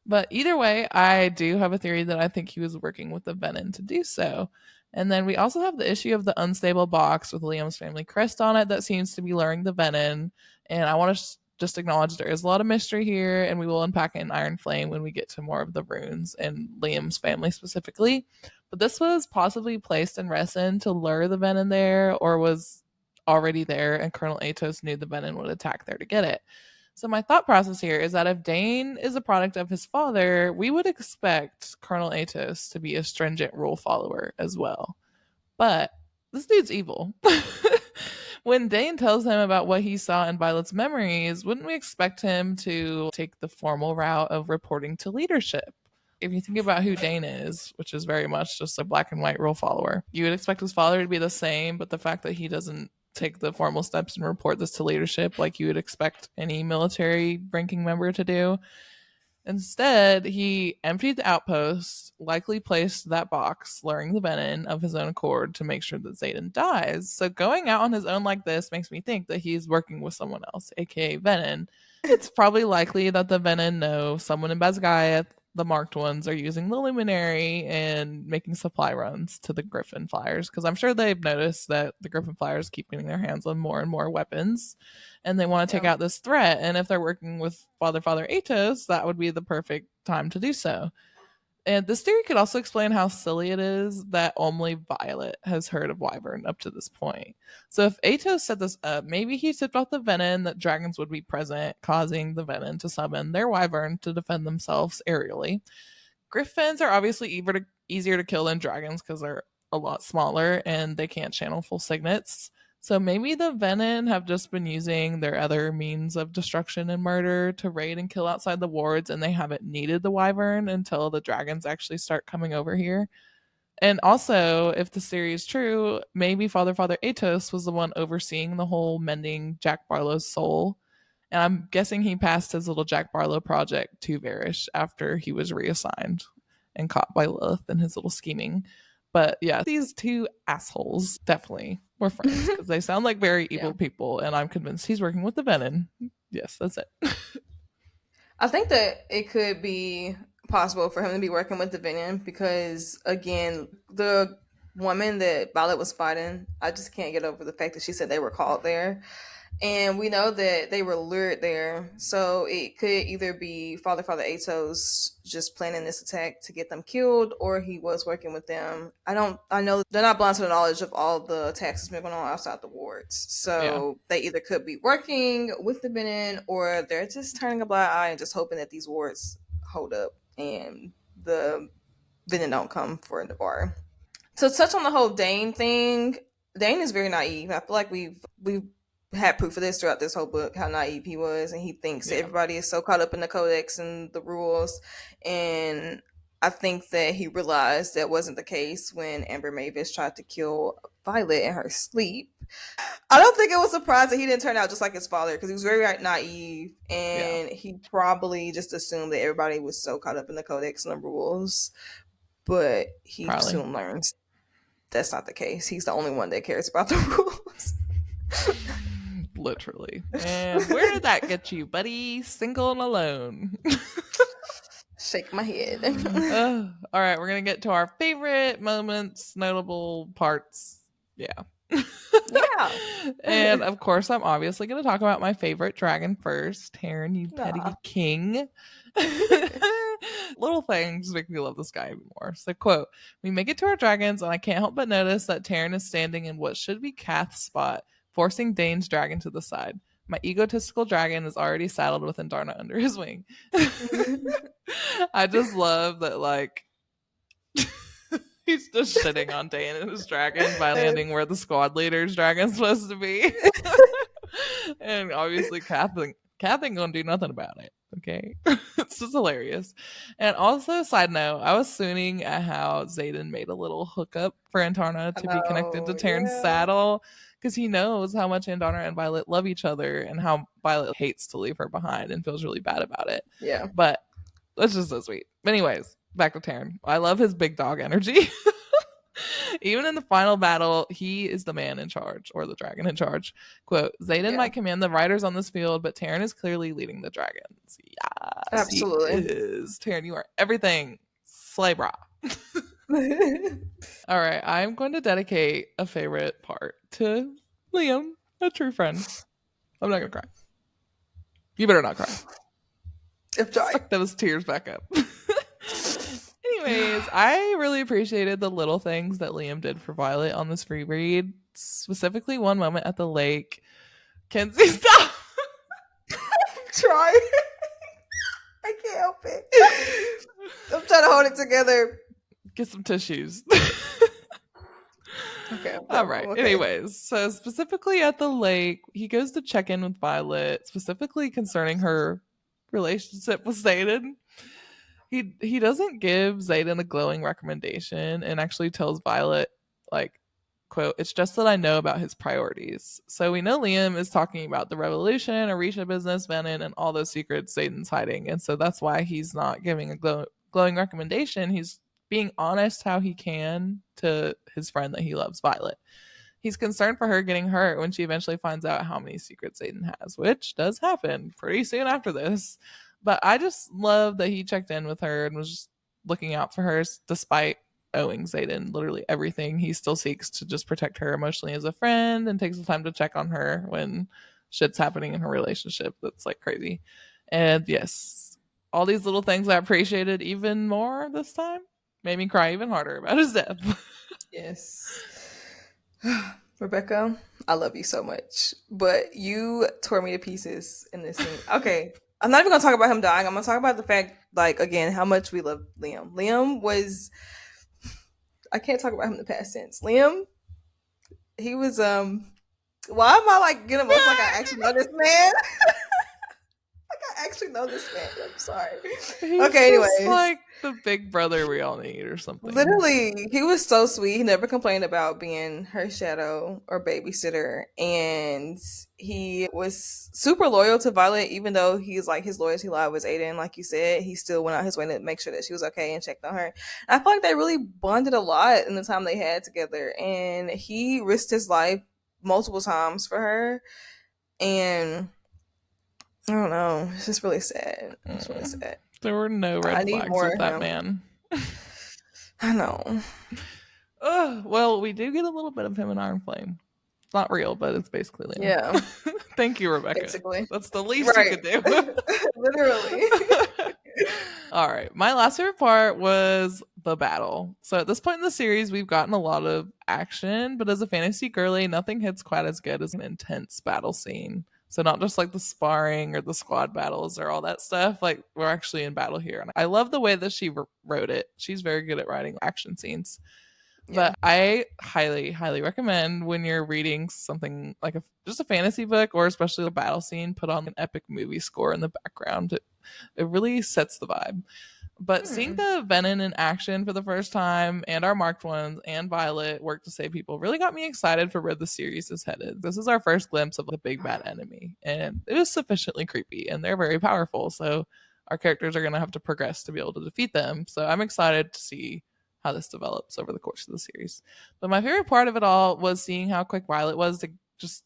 Speaker 1: But either way, I do have a theory that I think he was working with the Venin to do so. And then we also have the issue of the unstable box with Liam's family crest on it that seems to be luring the Venin. And I want to just acknowledge there is a lot of mystery here, and we will unpack it in Iron Flame when we get to more of the runes and Liam's family specifically. But this was possibly placed in Resin to lure the Venin there, or was already there and Colonel Atos knew the Venin would attack there to get it. So my thought process here is that if Dane is a product of his father, we would expect Colonel Atos to be a stringent rule follower as well. But this dude's evil. When Dane tells him about what he saw in Violet's memories, wouldn't we expect him to take the formal route of reporting to leadership? If you think about who Dane is, which is very much just a black and white rule follower, you would expect his father to be the same, but the fact that he doesn't take the formal steps and report this to leadership like you would expect any military ranking member to do. Instead, he emptied the outpost, likely placed that box, luring the Venin of his own accord to make sure that Xaden dies. So going out on his own like this makes me think that he's working with someone else, aka Venin. It's probably likely that the Venin know someone in Basgiath, the Marked Ones, are using the Luminary and making supply runs to the Griffin Flyers, because I'm sure they've noticed that the Griffin Flyers keep getting their hands on more and more weapons, and they want to take out this threat. And if they're working with Father Atos, that would be the perfect time to do so. And this theory could also explain how silly it is that only Violet has heard of Wyvern up to this point. So if Atos set this up, maybe he tipped off the Venin that dragons would be present, causing the Venin to summon their Wyvern to defend themselves aerially. Griffins are obviously easier to kill than dragons because they're a lot smaller and they can't channel full signets. So maybe the Venin have just been using their other means of destruction and murder to raid and kill outside the wards, and they haven't needed the Wyvern until the dragons actually start coming over here. And also, if the theory is true, maybe Father Atos was the one overseeing the whole mending Jack Barlow's soul. And I'm guessing he passed his little Jack Barlow project to Varish after he was reassigned and caught by Lilith and his little scheming. But yeah, these two assholes definitely were friends because they sound like very evil people. And I'm convinced he's working with the Venom. Yes, that's it.
Speaker 2: I think that it could be possible for him to be working with the Venom because, again, the woman that Violet was fighting, I just can't get over the fact that she said they were called there. And we know that they were lured there. So it could either be Father Atos just planning this attack to get them killed, or he was working with them. I know they're not blind to the knowledge of all the attacks that's been going on outside the wards. So they either could be working with the Venom, or they're just turning a blind eye and just hoping that these wards hold up and the Venom don't come for the bar. To touch on the whole Dane thing, Dane is very naive. I feel like we've had proof of this throughout this whole book, how naive he was, and he thinks that everybody is so caught up in the codex and the rules. And I think that he realized that wasn't the case when Amber Mavis tried to kill Violet in her sleep. I don't think it was surprised that he didn't turn out just like his father, because he was very naive, and he probably just assumed that everybody was so caught up in the codex and the rules. But he soon learns that's not the case. He's the only one that cares about the rules.
Speaker 1: Literally. And where did that get you, buddy? Single and alone.
Speaker 2: Shake my head.
Speaker 1: All right, we're going to get to our favorite moments, notable parts. Yeah. And of course, I'm obviously going to talk about my favorite dragon first. Taryn, you petty king. Little things make me love this guy even more. So, quote, we make it to our dragons, and I can't help but notice that Taryn is standing in what should be Kath's spot, forcing Dane's dragon to the side. My egotistical dragon is already saddled with Indarna under his wing. I just love that, like, he's just shitting on Dane and his dragon by landing where the squad leader's dragon's supposed to be. And obviously, Kath ain't gonna do nothing about it. Okay. It's just hilarious. And also, side note, I was swooning at how Xaden made a little hookup for Indarna to be connected to Taryn's saddle, because he knows how much Indarna and Violet love each other and how Violet hates to leave her behind and feels really bad about it.
Speaker 2: Yeah.
Speaker 1: But that's just so sweet. Anyways, back to Taryn. I love his big dog energy. Even in the final battle, he is the man in charge, or the dragon in charge. Quote, Xaden might command the riders on this field, but Taryn is clearly leading the dragons. Yes,
Speaker 2: absolutely.
Speaker 1: He is. Taryn, you are everything. Slay bra. All right, I'm going to dedicate a favorite part to Liam, a true friend. I'm not going to cry. You better not cry. Suck those tears back up. Anyways, I really appreciated the little things that Liam did for Violet on this reread. Specifically, one moment at the lake. Kenzie, stop!
Speaker 2: I'm trying. I can't help it. I'm trying to hold it together.
Speaker 1: Get some tissues.
Speaker 2: Okay.
Speaker 1: All right. Okay. Anyways, so specifically at the lake, he goes to check in with Violet, specifically concerning her relationship with Xaden. He doesn't give Xaden a glowing recommendation and actually tells Violet, like, quote, it's just that I know about his priorities. So we know Liam is talking about the revolution, Orisha business, Venom, and all those secrets Xaden's hiding. And so that's why he's not giving a glowing recommendation. He's being honest how he can to his friend that he loves, Violet. He's concerned for her getting hurt when she eventually finds out how many secrets Xaden has, which does happen pretty soon after this. But I just love that he checked in with her and was just looking out for her despite owing Xaden literally everything. He still seeks to just protect her emotionally as a friend and takes the time to check on her when shit's happening in her relationship that's like crazy. And yes, all these little things I appreciated even more this time made me cry even harder about his death.
Speaker 2: Yes. Rebecca, I love you so much, but you tore me to pieces in this scene. Okay. I'm not even going to talk about him dying. I'm going to talk about the fact, like, again, how much we love Liam. Liam was... I can't talk about him in the past tense. Liam, he was, why am I, like, getting emotional like I actually know this man? Like, I actually know this man. I'm sorry.
Speaker 1: He's
Speaker 2: Okay,
Speaker 1: just
Speaker 2: anyways.
Speaker 1: like the big brother we all need or something.
Speaker 2: Literally, he was so sweet. He never complained about being her shadow or babysitter. And he was super loyal to Violet, even though he's like his loyalty lie was Aiden, like you said. He still went out his way to make sure that she was okay and checked on her. And I feel like they really bonded a lot in the time they had together. And he risked his life multiple times for her. And I don't know. It's just really sad. It's really sad.
Speaker 1: There were no
Speaker 2: I
Speaker 1: red
Speaker 2: need
Speaker 1: flags
Speaker 2: more
Speaker 1: with
Speaker 2: of
Speaker 1: that
Speaker 2: him.
Speaker 1: man.
Speaker 2: I know.
Speaker 1: Well, we do get a little bit of him in Iron Flame. It's not real, but it's basically Liam.
Speaker 2: Yeah.
Speaker 1: Thank you, Rebecca.
Speaker 2: Basically.
Speaker 1: That's the least you could do.
Speaker 2: Literally.
Speaker 1: All right. My last favorite part was the battle. So at this point in the series, we've gotten a lot of action, but as a fantasy girly, nothing hits quite as good as an intense battle scene. So not just like the sparring or the squad battles or all that stuff. Like we're actually in battle here. And I love the way that she wrote it. She's very good at writing action scenes. But I highly, highly recommend when you're reading something like just a fantasy book or especially a battle scene, put on an epic movie score in the background. It really sets the vibe. But seeing the Venom in action for the first time and our marked ones and Violet work to save people really got me excited for where the series is headed. This is our first glimpse of the big bad enemy, and it was sufficiently creepy, and they're very powerful. So our characters are going to have to progress to be able to defeat them. So I'm excited to see how this develops over the course of the series. But my favorite part of it all was seeing how quick Violet was to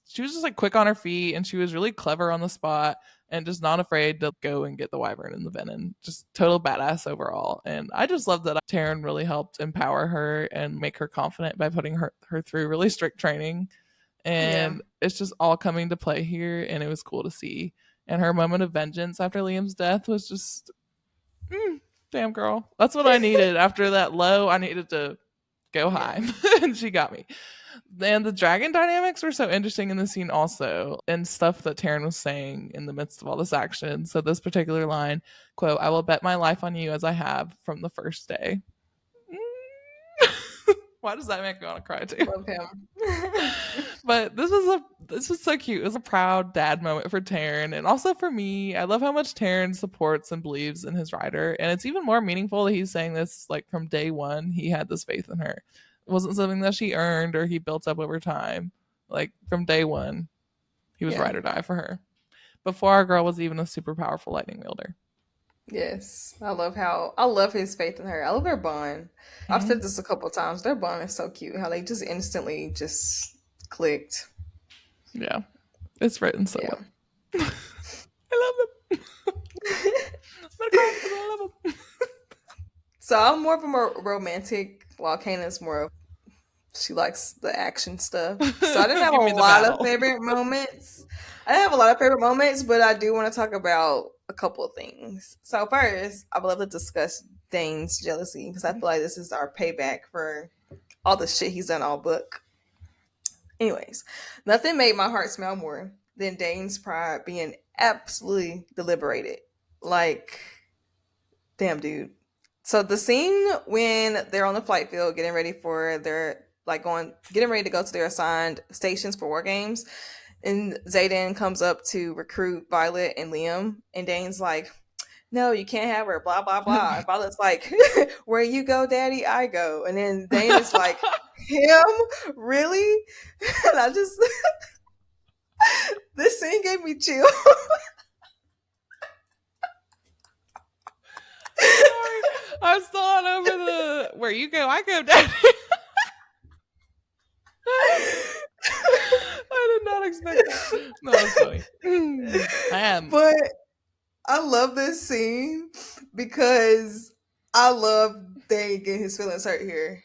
Speaker 1: she was just like quick on her feet, and she was really clever on the spot and just not afraid to go and get the wyvern and the venom. Just total badass overall. And I just love that Taryn really helped empower her and make her confident by putting her through really strict training. And it's just all coming to play here, and it was cool to see. And her moment of vengeance after Liam's death was just damn girl. That's what I needed. After that low, I needed to go high. And she got me. And the dragon dynamics were so interesting in the scene also, and stuff that Taryn was saying in the midst of all this action. So this particular line, quote, "I will bet my life on you as I have from the first day." Why does that make me want to cry too?
Speaker 2: Love him.
Speaker 1: But this was so cute. It was a proud dad moment for Taryn, and also for me. I love how much Taryn supports and believes in his rider, and it's even more meaningful that he's saying this like from day one. He had this faith in her. It wasn't something that she earned or he built up over time. Like from day one, he was ride or die for her. Before our girl was even a super powerful lightning wielder.
Speaker 2: Yes. I love his faith in her. I love their bond. I've said this a couple of times. Their bond is so cute. How they just instantly just clicked.
Speaker 1: Yeah. It's written so well. I love them. I love them.
Speaker 2: So I'm more of a romantic, while Kanan's more of, she likes the action stuff. So I didn't have a lot of favorite moments. But I do want to talk about a couple of things. So first, I would love to discuss Dane's jealousy, because I feel like this is our payback for all the shit he's done all book. Anyways, nothing made my heart smell more than Dane's pride being absolutely deliberated. Like, damn, dude. So the scene when they're on the flight field getting ready for getting ready to go to their assigned stations for war games, and Xaden comes up to recruit Violet and Liam, and Dane's like, "No, you can't have her, blah, blah, blah." And Violet's like, "Where you go, daddy, I go." And then Dane is like, "Him? Really?" And I just, this scene gave me chills.
Speaker 1: Sorry, I saw it over the "where you go, I go, daddy." I did not expect that. No, it's funny. I am.
Speaker 2: But I love this scene because I love Dane getting his feelings hurt here.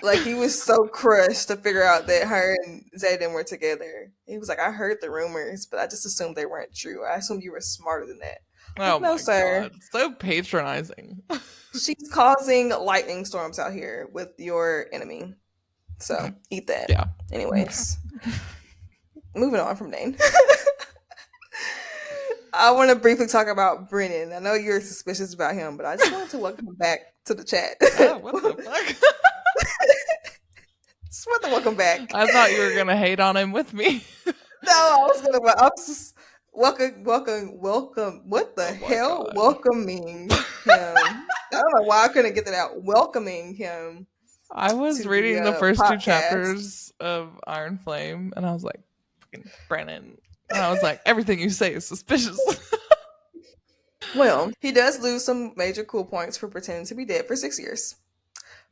Speaker 2: Like, he was so crushed to figure out that her and Xaden were together. He was like, "I heard the rumors, but I just assumed they weren't true. I assumed you were smarter than that."
Speaker 1: Oh,
Speaker 2: no, sir.
Speaker 1: God. So patronizing.
Speaker 2: She's causing lightning storms out here with your enemy. So, eat that.
Speaker 1: Yeah.
Speaker 2: Anyways. Moving on from Dane. I want to briefly talk about Brennan. I know you're suspicious about him, but I just wanted to welcome him back to the chat.
Speaker 1: Oh, what the fuck?
Speaker 2: Just want to welcome back.
Speaker 1: I thought you were going to hate on him with me.
Speaker 2: No, I was welcome. What the
Speaker 1: Oh my
Speaker 2: hell?
Speaker 1: god.
Speaker 2: Welcoming him. I don't know why I couldn't get that out. Welcoming him
Speaker 1: I was
Speaker 2: to the
Speaker 1: reading the first two
Speaker 2: podcast.
Speaker 1: chapters of Iron Flame and I was like, fucking Brennan. And I was like, everything you say is suspicious.
Speaker 2: Well, he does lose some major cool points for pretending to be dead for 6 years.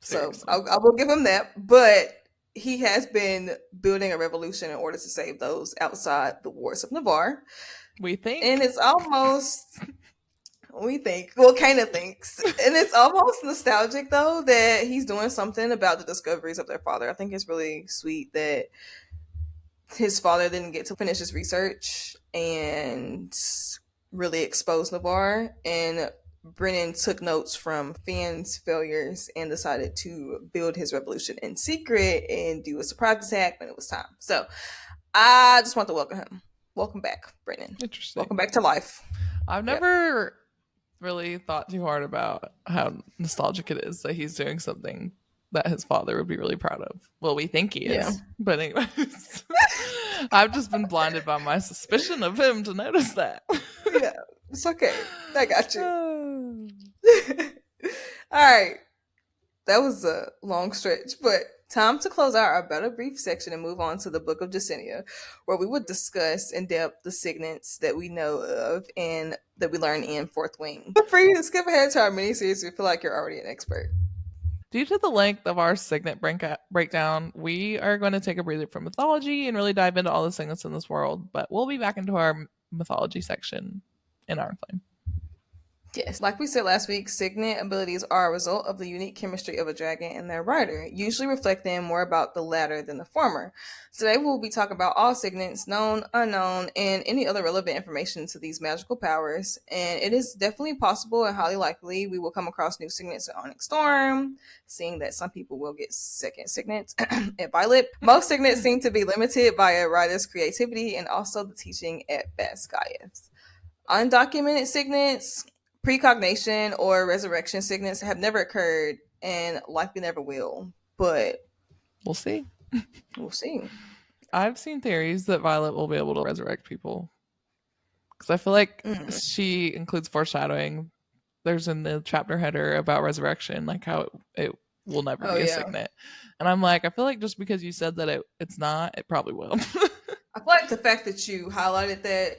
Speaker 2: So
Speaker 1: Seriously.
Speaker 2: I will give him that. But he has been building a revolution in order to save those outside the wars of Navarre.
Speaker 1: We think.
Speaker 2: And it's almost, we think, well, Kana thinks. And it's almost nostalgic, though, that he's doing something about the discoveries of their father. I think it's really sweet that his father didn't get to finish his research and really expose Navarre. And Brennan took notes from Finn's failures and decided to build his revolution in secret and do a surprise attack when it was time. So I just want to welcome him. Welcome back, Brennan.
Speaker 1: Interesting.
Speaker 2: Welcome back to life.
Speaker 1: I've never really thought too hard about how nostalgic it is that he's doing something that his father would be really proud of. Well, we think he is.
Speaker 2: Yeah.
Speaker 1: But anyways, I've just been blinded by my suspicion of him to notice that.
Speaker 2: Yeah, it's okay. I got you. All right. That was a long stretch, but time to close out our better brief section and move on to the Book of Justinia, where we would discuss in depth the signets that we know of and that we learn in Fourth Wing. Feel free to skip ahead to our miniseries if you feel like you're already an expert.
Speaker 1: Due to the length of our signet breakdown, we are going to take a breather from mythology and really dive into all the signets in this world, but we'll be back into our mythology section in Iron Flame.
Speaker 2: Yes, like we said last week, signet abilities are a result of the unique chemistry of a dragon and their rider, usually reflecting more about the latter than the former. Today we'll be talking about all signets, known, unknown, and any other relevant information to these magical powers. And it is definitely possible and highly likely we will come across new signets at Onyx Storm, seeing that some people will get second signets at Violet. Most signets seem to be limited by a rider's creativity and also the teaching at Basgaiath. Undocumented signets, precognition, or resurrection signets have never occurred and likely never will, but
Speaker 1: we'll see.
Speaker 2: We'll see.
Speaker 1: I've seen theories that Violet will be able to resurrect people because I feel like she includes foreshadowing. There's in the chapter header about resurrection, like how it will never be a signet. And I'm like, I feel like just because you said that it's not, it probably will.
Speaker 2: I feel like the fact that you highlighted that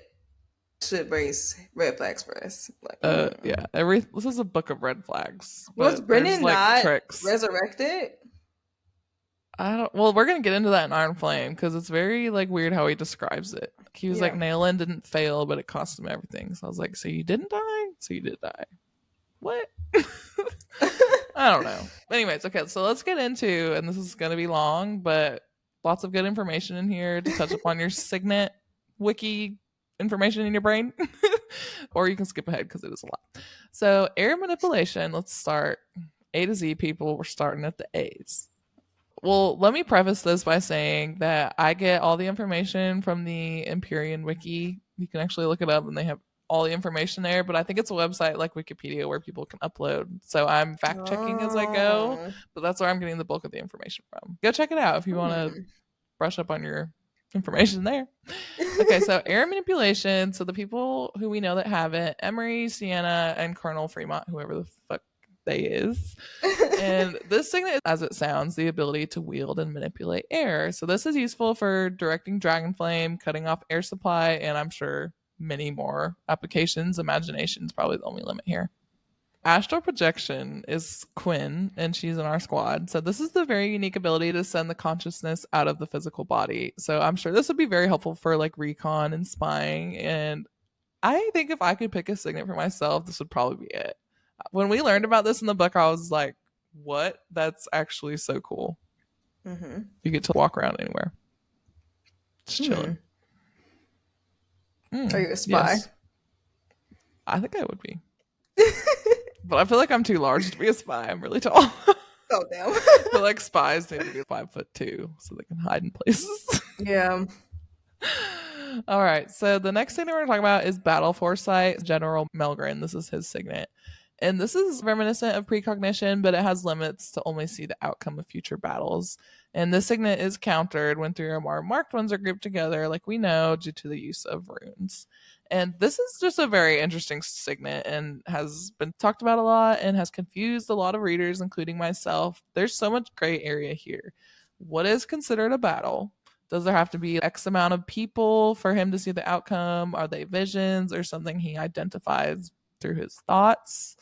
Speaker 2: should raise red flags for us.
Speaker 1: Like, yeah, this is a book of red flags.
Speaker 2: Was Brennan not resurrected?
Speaker 1: Well, we're gonna get into that in Iron Flame because it's very like weird how he describes it. He was like, Naelin didn't fail, but it cost him everything. So I was like, so you didn't die? So you did die. What? I don't know. Anyways, okay, so let's get into, and this is gonna be long, but lots of good information in here to touch upon your signet wiki information in your brain. Or you can skip ahead because it is a lot. So air manipulation, let's start A to Z, people. We're starting at the A's. Well, let me preface this by saying that I get all the information from the Empyrean wiki. You can actually look it up and they have all the information there, but I think it's a website like Wikipedia where people can upload. So I'm fact checking as I go, but that's where I'm getting the bulk of the information from. Go check it out if you want to brush up on your information there. Okay, so air manipulation. So the people who we know that have it, Emery, Sienna, and Colonel Fremont, whoever the fuck they is. And this signet, as it sounds, the ability to wield and manipulate air. So this is useful for directing dragon flame, cutting off air supply, and I'm sure many more applications. Imagination is probably the only limit here. Astral projection is Quinn, and she's in our squad. So this is the very unique ability to send the consciousness out of the physical body. So I'm sure this would be very helpful for like recon and spying. And I think if I could pick a signet for myself, this would probably be it. When we learned about this in the book, I was like, what? That's actually so cool. Mm-hmm. You get to walk around anywhere. Just chilling.
Speaker 2: Are you a spy?
Speaker 1: Yes. I think I would be. But I feel like I'm too large to be a spy. I'm really tall.
Speaker 2: Oh, damn.
Speaker 1: But like spies need to be 5'2" so they can hide in places.
Speaker 2: Yeah.
Speaker 1: All right. So the next thing that we're going to talk about is Battle Foresight. General Melgren. This is his signet. And this is reminiscent of precognition, but it has limits to only see the outcome of future battles. And this signet is countered when three or more marked ones are grouped together, like we know, due to the use of runes. And this is just a very interesting signet and has been talked about a lot and has confused a lot of readers, including myself. There's so much gray area here. What is considered a battle? Does there have to be X amount of people for him to see the outcome? Are they visions or something he identifies through his thoughts?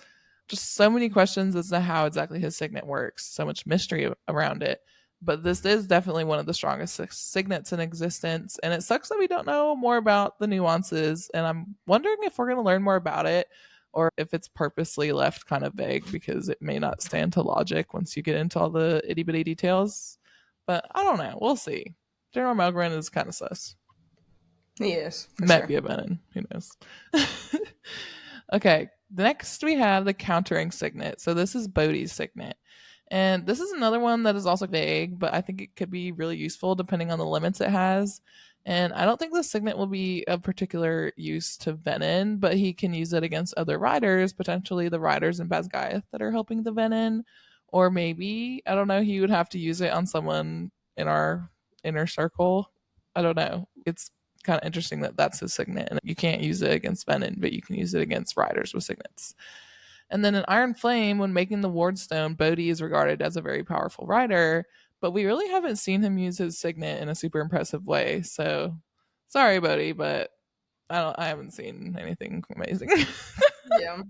Speaker 1: Just so many questions as to how exactly his signet works, so much mystery around it. But this is definitely one of the strongest signets in existence, and it sucks that we don't know more about the nuances, and I'm wondering if we're going to learn more about it or if it's purposely left kind of vague because it may not stand to logic once you get into all the itty-bitty details. But I don't know. We'll see. General Melgren is kind of sus.
Speaker 2: Yes, for
Speaker 1: Might
Speaker 2: sure.
Speaker 1: be a venom. Who knows? Okay, next we have the countering signet. So this is Bodhi's signet. And this is another one that is also vague, but I think it could be really useful depending on the limits it has. And I don't think this signet will be of particular use to Venin, but he can use it against other riders, potentially the riders in Basgiath that are helping the Venin. Or maybe, I don't know, he would have to use it on someone in our inner circle. I don't know. It's kind of interesting that that's his signet. And you can't use it against Venin, but you can use it against riders with signets. And then in Iron Flame, when making the Wardstone, Bodhi is regarded as a very powerful rider, but we really haven't seen him use his signet in a super impressive way. So sorry, Bodhi, but I haven't seen anything amazing.
Speaker 2: Yeah.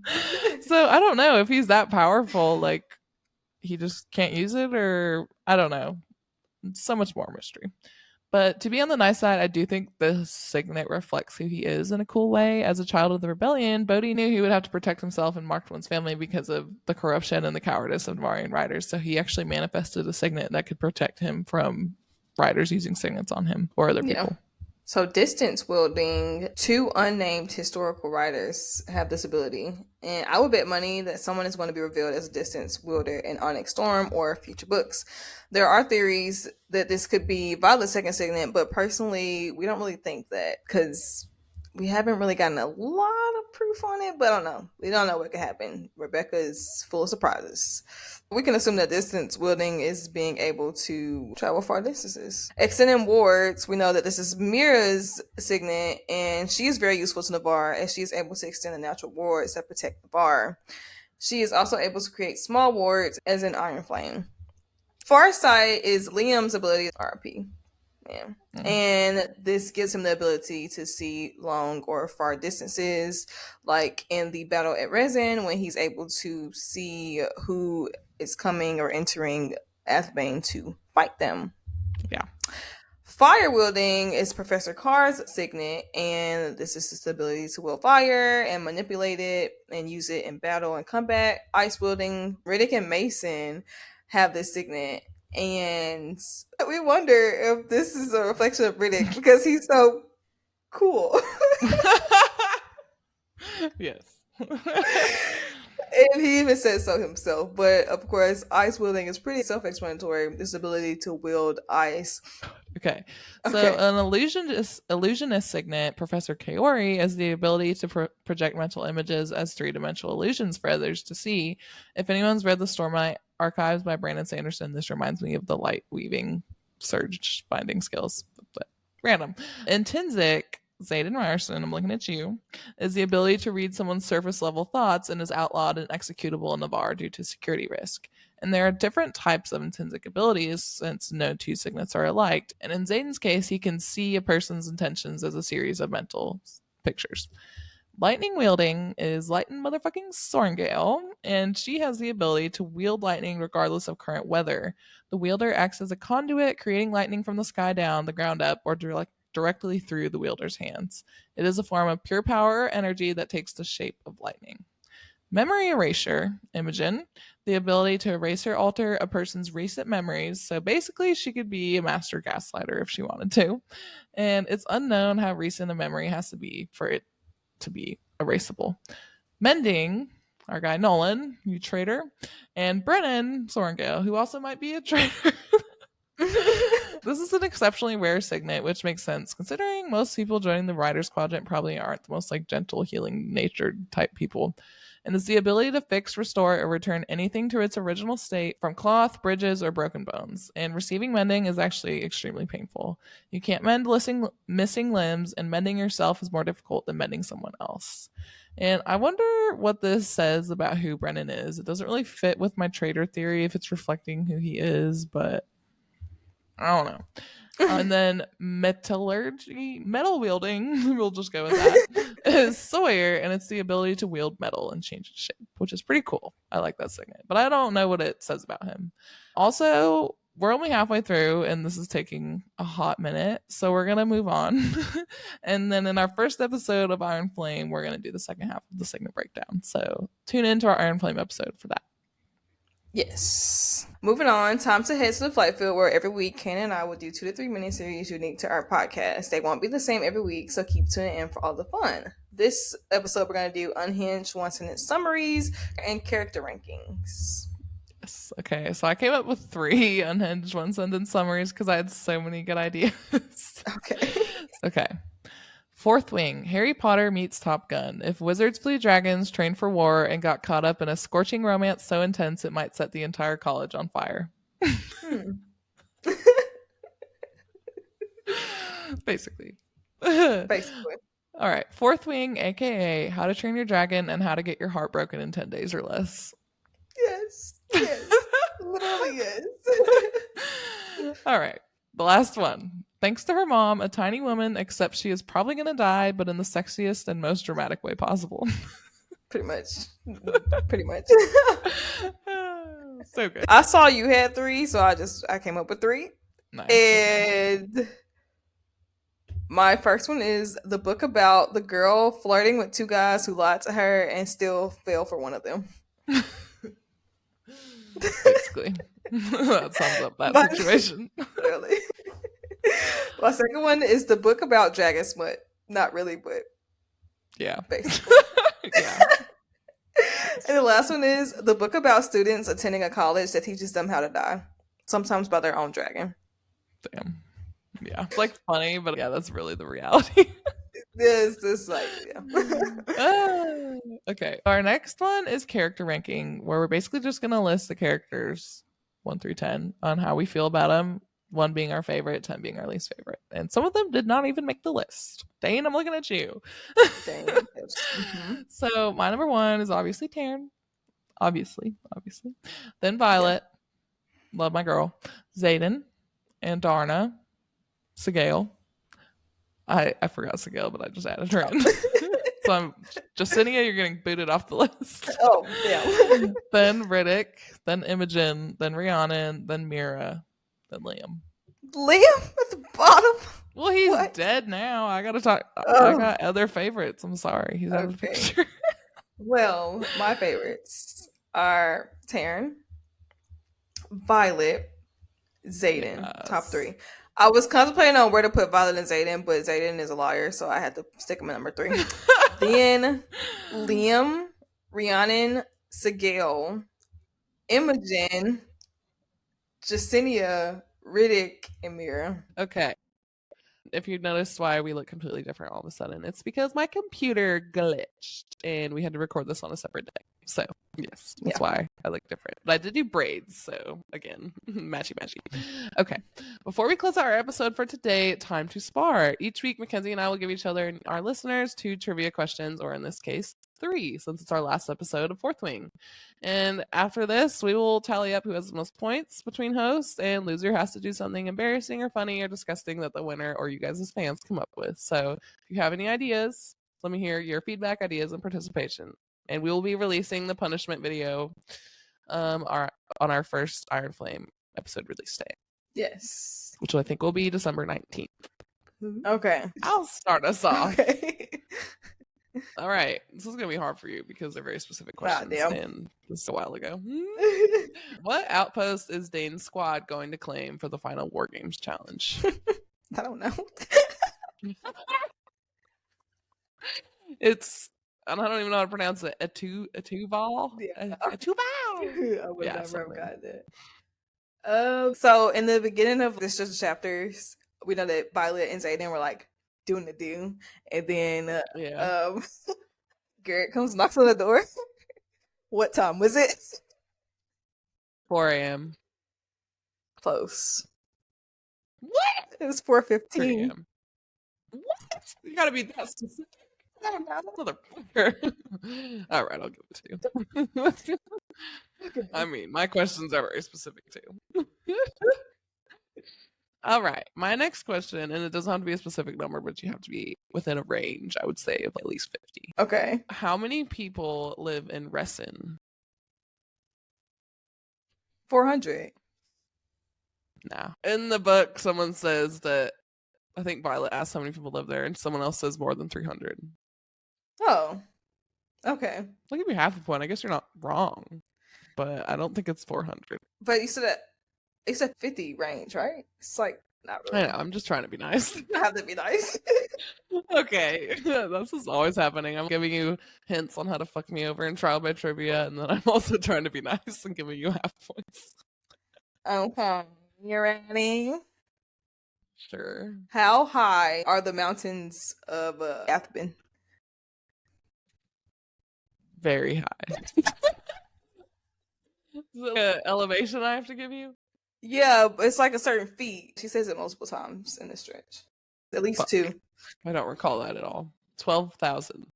Speaker 1: So I don't know if he's that powerful, like he just can't use it, or I don't know. So much more mystery. But to be on the nice side, I do think the signet reflects who he is in a cool way. As a child of the rebellion, Bodhi knew he would have to protect himself and Marked One's family because of the corruption and the cowardice of Navarian riders. So he actually manifested a signet that could protect him from riders using signets on him or other people.
Speaker 2: So distance wielding, two unnamed historical writers have this ability. And I would bet money that someone is going to be revealed as a distance wielder in Onyx Storm or future books. There are theories that this could be Violet's second signet, but personally, we don't really think that because we haven't really gotten a lot of proof on it, but I don't know. We don't know what could happen. Rebecca is full of surprises. We can assume that distance wielding is being able to travel far distances. Extending wards, we know that this is Mira's signet, and she is very useful to Navarre as she is able to extend the natural wards that protect Navarre. She is also able to create small wards as in Iron Flame. Farsight is Liam's ability RP. Yeah. And this gives him the ability to see long or far distances, like in the battle at Resin, when he's able to see who is coming or entering Athbane to fight them.
Speaker 1: Yeah.
Speaker 2: Fire wielding is Professor Carr's signet, and this is his ability to wield fire and manipulate it and use it in battle and combat. Ice wielding, Riddick and Mason have this signet. And we wonder if this is a reflection of Riddick because he's so cool.
Speaker 1: Yes.
Speaker 2: And he even says so himself. But of course, ice wielding is pretty self-explanatory. This ability to wield ice.
Speaker 1: Okay. So an illusionist signet, Professor Kaori, has the ability to project mental images as three-dimensional illusions for others to see. If anyone's read the Stormlight Archives by Brandon Sanderson, this reminds me of the light weaving surge binding skills, but random. Intrinsic, Zayden Ryerson, I'm looking at you, is the ability to read someone's surface level thoughts and is outlawed and executable in Navarre due to security risk. And there are different types of intrinsic abilities since no two signets are alike. And in Zayden's case, he can see a person's intentions as a series of mental pictures. Lightning wielding is Lighten motherfucking Sorngale, and she has the ability to wield lightning regardless of current weather. The wielder acts as a conduit, creating lightning from the sky down, the ground up, or directly through the wielder's hands. It is a form of pure power or energy that takes the shape of lightning. Memory erasure, Imogen, the ability to erase or alter a person's recent memories. So basically, she could be a master gaslighter if she wanted to. And it's unknown how recent a memory has to be for it to be erasable. Mending, our guy Nolan, you traitor, and Brennan Sorengale, who also might be a traitor. This is an exceptionally rare signet, which makes sense considering most people joining the Riders Quadrant probably aren't the most like gentle, healing natured type people. and is the ability to fix, restore, or return anything to its original state from cloth, bridges, or broken bones. And receiving mending is actually extremely painful. You can't mend missing limbs, and mending yourself is more difficult than mending someone else. And I wonder what this says about who Brennan is. It doesn't really fit with my traitor theory if it's reflecting who he is, but I don't know. And then metallurgy, metal wielding, we'll just go with that, is Sawyer, and it's the ability to wield metal and change its shape, which is pretty cool. I like that segment, but I don't know what it says about him. Also, we're only halfway through, and this is taking a hot minute, so we're going to move on. And then in our first episode of Iron Flame, we're going to do the second half of the segment breakdown. So tune into our Iron Flame episode for that.
Speaker 2: Yes. Moving on, time to head to the flight field where every week Kane and I will do 2 to 3 miniseries unique to our podcast. They won't be the same every week, so keep tuning in for all the fun. This episode, we're going to do unhinged one-sentence summaries and character rankings.
Speaker 1: Yes. Okay, so I came up with 3 unhinged one-sentence summaries because I had so many good ideas. Okay. Fourth Wing, Harry Potter meets Top Gun. If wizards flew dragons, trained for war, and got caught up in a scorching romance so intense it might set the entire college on fire. Basically.
Speaker 2: Basically.
Speaker 1: All right. Fourth Wing, aka How to Train Your Dragon and How to Get Your Heart Broken in 10 Days or Less.
Speaker 2: Yes. Literally yes.
Speaker 1: All right. The last one. Thanks to her mom, a tiny woman accepts she is probably going to die, but in the sexiest and most dramatic way possible.
Speaker 2: Pretty much.
Speaker 1: So good.
Speaker 2: I saw you had 3, so I came up with 3.
Speaker 1: Nice.
Speaker 2: And my first one is the book about the girl flirting with 2 guys who lied to her and still fell for one of them.
Speaker 1: Basically. That sums up that situation.
Speaker 2: Really. My second one is the book about dragon smut. Not really, but
Speaker 1: yeah.
Speaker 2: Basically.
Speaker 1: Yeah.
Speaker 2: And the last one is the book about students attending a college that teaches them how to die. Sometimes by their own dragon.
Speaker 1: Damn. Yeah. It's like funny, but yeah, that's really the reality.
Speaker 2: This like, yeah.
Speaker 1: Okay. Our next one is character ranking, where we're basically just going to list the characters 1 through 10 on how we feel about them. 1 being our favorite, 10 being our least favorite. And some of them did not even make the list. Dane, I'm looking at you.
Speaker 2: Dane. Mm-hmm.
Speaker 1: So my number 1 is obviously Taryn. Obviously. Then Violet. Yeah. Love my girl. Xaden. And Darna. Sigale. I forgot Sigale, but I just added her in. So I'm Justinia, you're getting booted off the list.
Speaker 2: Oh, yeah.
Speaker 1: Then Riddick, then Imogen, then Rhiannon, then Mira, then Liam.
Speaker 2: Liam at the bottom?
Speaker 1: Well, he's dead now. I gotta talk. I got other favorites. I'm sorry. He's out of the picture.
Speaker 2: Well, my favorites are Taryn, Violet, Xaden, yes. Top 3. I was contemplating on where to put Violet and Xaden, but Xaden is a liar, so I had to stick him at number 3. Then Liam, Rhiannon, Sigale, Imogen, Justinia, Riddick, and Mira.
Speaker 1: Okay. If you noticed why we look completely different all of a sudden, it's because my computer glitched and we had to record this on a separate day. So, yes, that's why I look different. But I did do braids, so again, matchy. Okay, before we close out our episode for today, time to spar. Each week, Mackenzie and I will give each other and our listeners 2 trivia questions, or in this case, 3, since it's our last episode of Fourth Wing. And after this, we will tally up who has the most points between hosts, and loser has to do something embarrassing or funny or disgusting that the winner or you guys as fans come up with. So if you have any ideas, let me hear your feedback, ideas, and participation. And we will be releasing the punishment video on our first Iron Flame episode release day.
Speaker 2: Yes.
Speaker 1: Which I think will be December 19th.
Speaker 2: Okay.
Speaker 1: I'll start us off.
Speaker 2: Okay.
Speaker 1: All right. This is going to be hard for you because they're very specific questions. And this is a while ago. What outpost is Dane's squad going to claim for the final War Games challenge?
Speaker 2: I don't know.
Speaker 1: It's... I don't even know how to pronounce it. Atuval?
Speaker 2: Yeah.
Speaker 1: Atuval!
Speaker 2: I would never have gotten that. So in the beginning of this just chapters, we know that Violet and Xaden were like doing the do, and then Garrett comes, knocks on the door, What time was it?
Speaker 1: 4 a.m.
Speaker 2: Close.
Speaker 1: What?
Speaker 2: It was
Speaker 1: 3
Speaker 2: 4:15.
Speaker 1: a.m. What? You gotta be that specific. Motherfucker. All right, I'll give it to you. I mean, my questions are very specific too. All right, my next question, and it doesn't have to be a specific number, but you have to be within a range, I would say, of at least 50.
Speaker 2: Okay.
Speaker 1: How many people live in Ressin?
Speaker 2: 400.
Speaker 1: Nah. In the book, someone says that, I think Violet asked how many people live there, and someone else says more than 300.
Speaker 2: Oh. Okay.
Speaker 1: I'll give you half a point. I guess you're not wrong, but I don't think it's 400.
Speaker 2: But you said 50 range, right? It's like not really.
Speaker 1: I know, I'm just trying to be nice.
Speaker 2: You have to be nice.
Speaker 1: Okay, this is always happening. I'm giving you hints on how to fuck me over in trial by trivia, and then I'm also trying to be nice and giving you half points.
Speaker 2: Okay. You ready?
Speaker 1: Sure.
Speaker 2: How high are the mountains of Athben?
Speaker 1: Very high. Is it an elevation I have to give you?
Speaker 2: Yeah, it's like a certain feet. She says it multiple times in the stretch. At least 2.
Speaker 1: I don't recall that at all. 12,000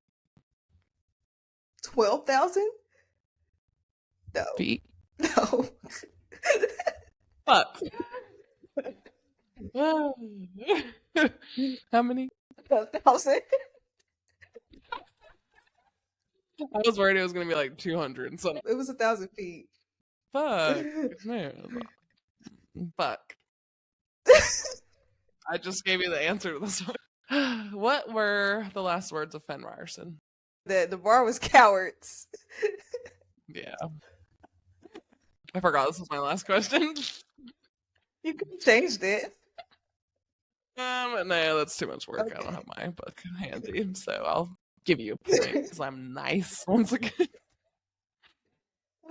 Speaker 2: 12,000? No.
Speaker 1: feet.
Speaker 2: No.
Speaker 1: Fuck. How many?
Speaker 2: 12,000.
Speaker 1: I was worried it was gonna be like 200 and something.
Speaker 2: It was 1,000 feet.
Speaker 1: Fuck, man. Fuck. I just gave you the answer to this one. What were the last words of Fen Ryerson?
Speaker 2: The bar was cowards.
Speaker 1: Yeah. I forgot this was my last question.
Speaker 2: You could have changed it.
Speaker 1: No, that's too much work. Okay. I don't have my book handy, so I'll give you a point because I'm nice once again.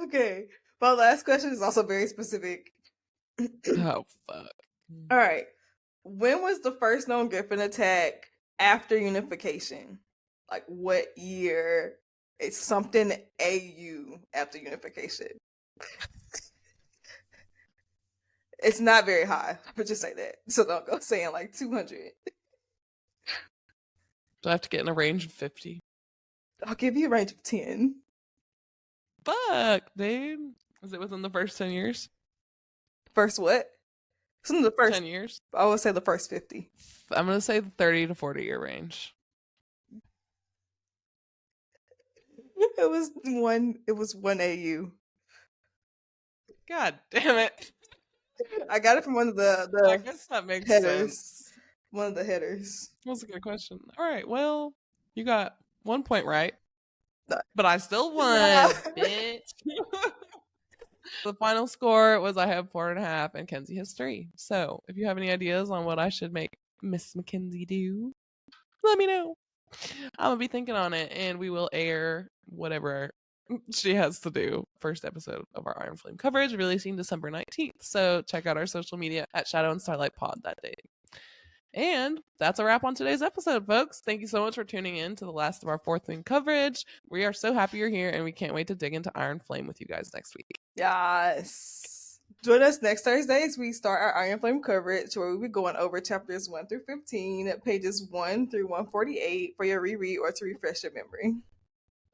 Speaker 2: Okay. My last question is also very specific.
Speaker 1: Oh, fuck.
Speaker 2: All right. When was the first known Griffin attack after unification? Like what year? It's something AU after unification. It's not very high, but just say that. So don't go saying like 200.
Speaker 1: Do I have to get in a range of 50?
Speaker 2: I'll give you a range of 10.
Speaker 1: Fuck, dude. Is it within the first 10 years?
Speaker 2: First what? It's in the first
Speaker 1: 10 years?
Speaker 2: I would say the first 50.
Speaker 1: I'm going to say the 30 to 40 year range.
Speaker 2: It was one AU.
Speaker 1: God damn it.
Speaker 2: I got it from one of the
Speaker 1: I guess that makes
Speaker 2: headers.
Speaker 1: sense.
Speaker 2: One of the headers.
Speaker 1: That was a good question. All right, well, you got 1 point right.
Speaker 2: No.
Speaker 1: But I still won, bitch. The final score was I have 4.5 and Kenzie has 3. So if you have any ideas on what I should make Miss Mackenzie do, let me know. I'm gonna be thinking on it, and we will air whatever she has to do. First episode of our Iron Flame coverage releasing December 19th. So check out our social media at Shadow and Starlight Pod that day. And that's a wrap on today's episode, folks. Thank you so much for tuning in to the last of our Fourth Wing coverage. We are so happy you're here, and we can't wait to dig into Iron Flame with you guys next week.
Speaker 2: Yes. Join us next Thursday as we start our Iron Flame coverage, where we'll be going over chapters 1 through 15, pages 1 through 148 for your reread or to refresh your memory.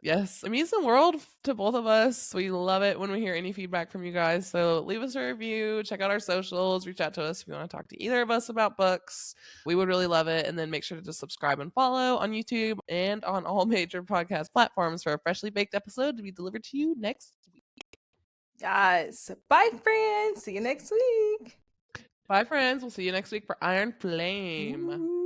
Speaker 1: Yes, it means the world to both of us. We love it when we hear any feedback from you guys. So leave us a review, check out our socials, reach out to us if you want to talk to either of us about books. We would really love it. And then make sure to just subscribe and follow on YouTube and on all major podcast platforms for a freshly baked episode to be delivered to you next week.
Speaker 2: Yes. Bye, friends. See you next week.
Speaker 1: Bye, friends. We'll see you next week for Iron Flame.
Speaker 2: Ooh.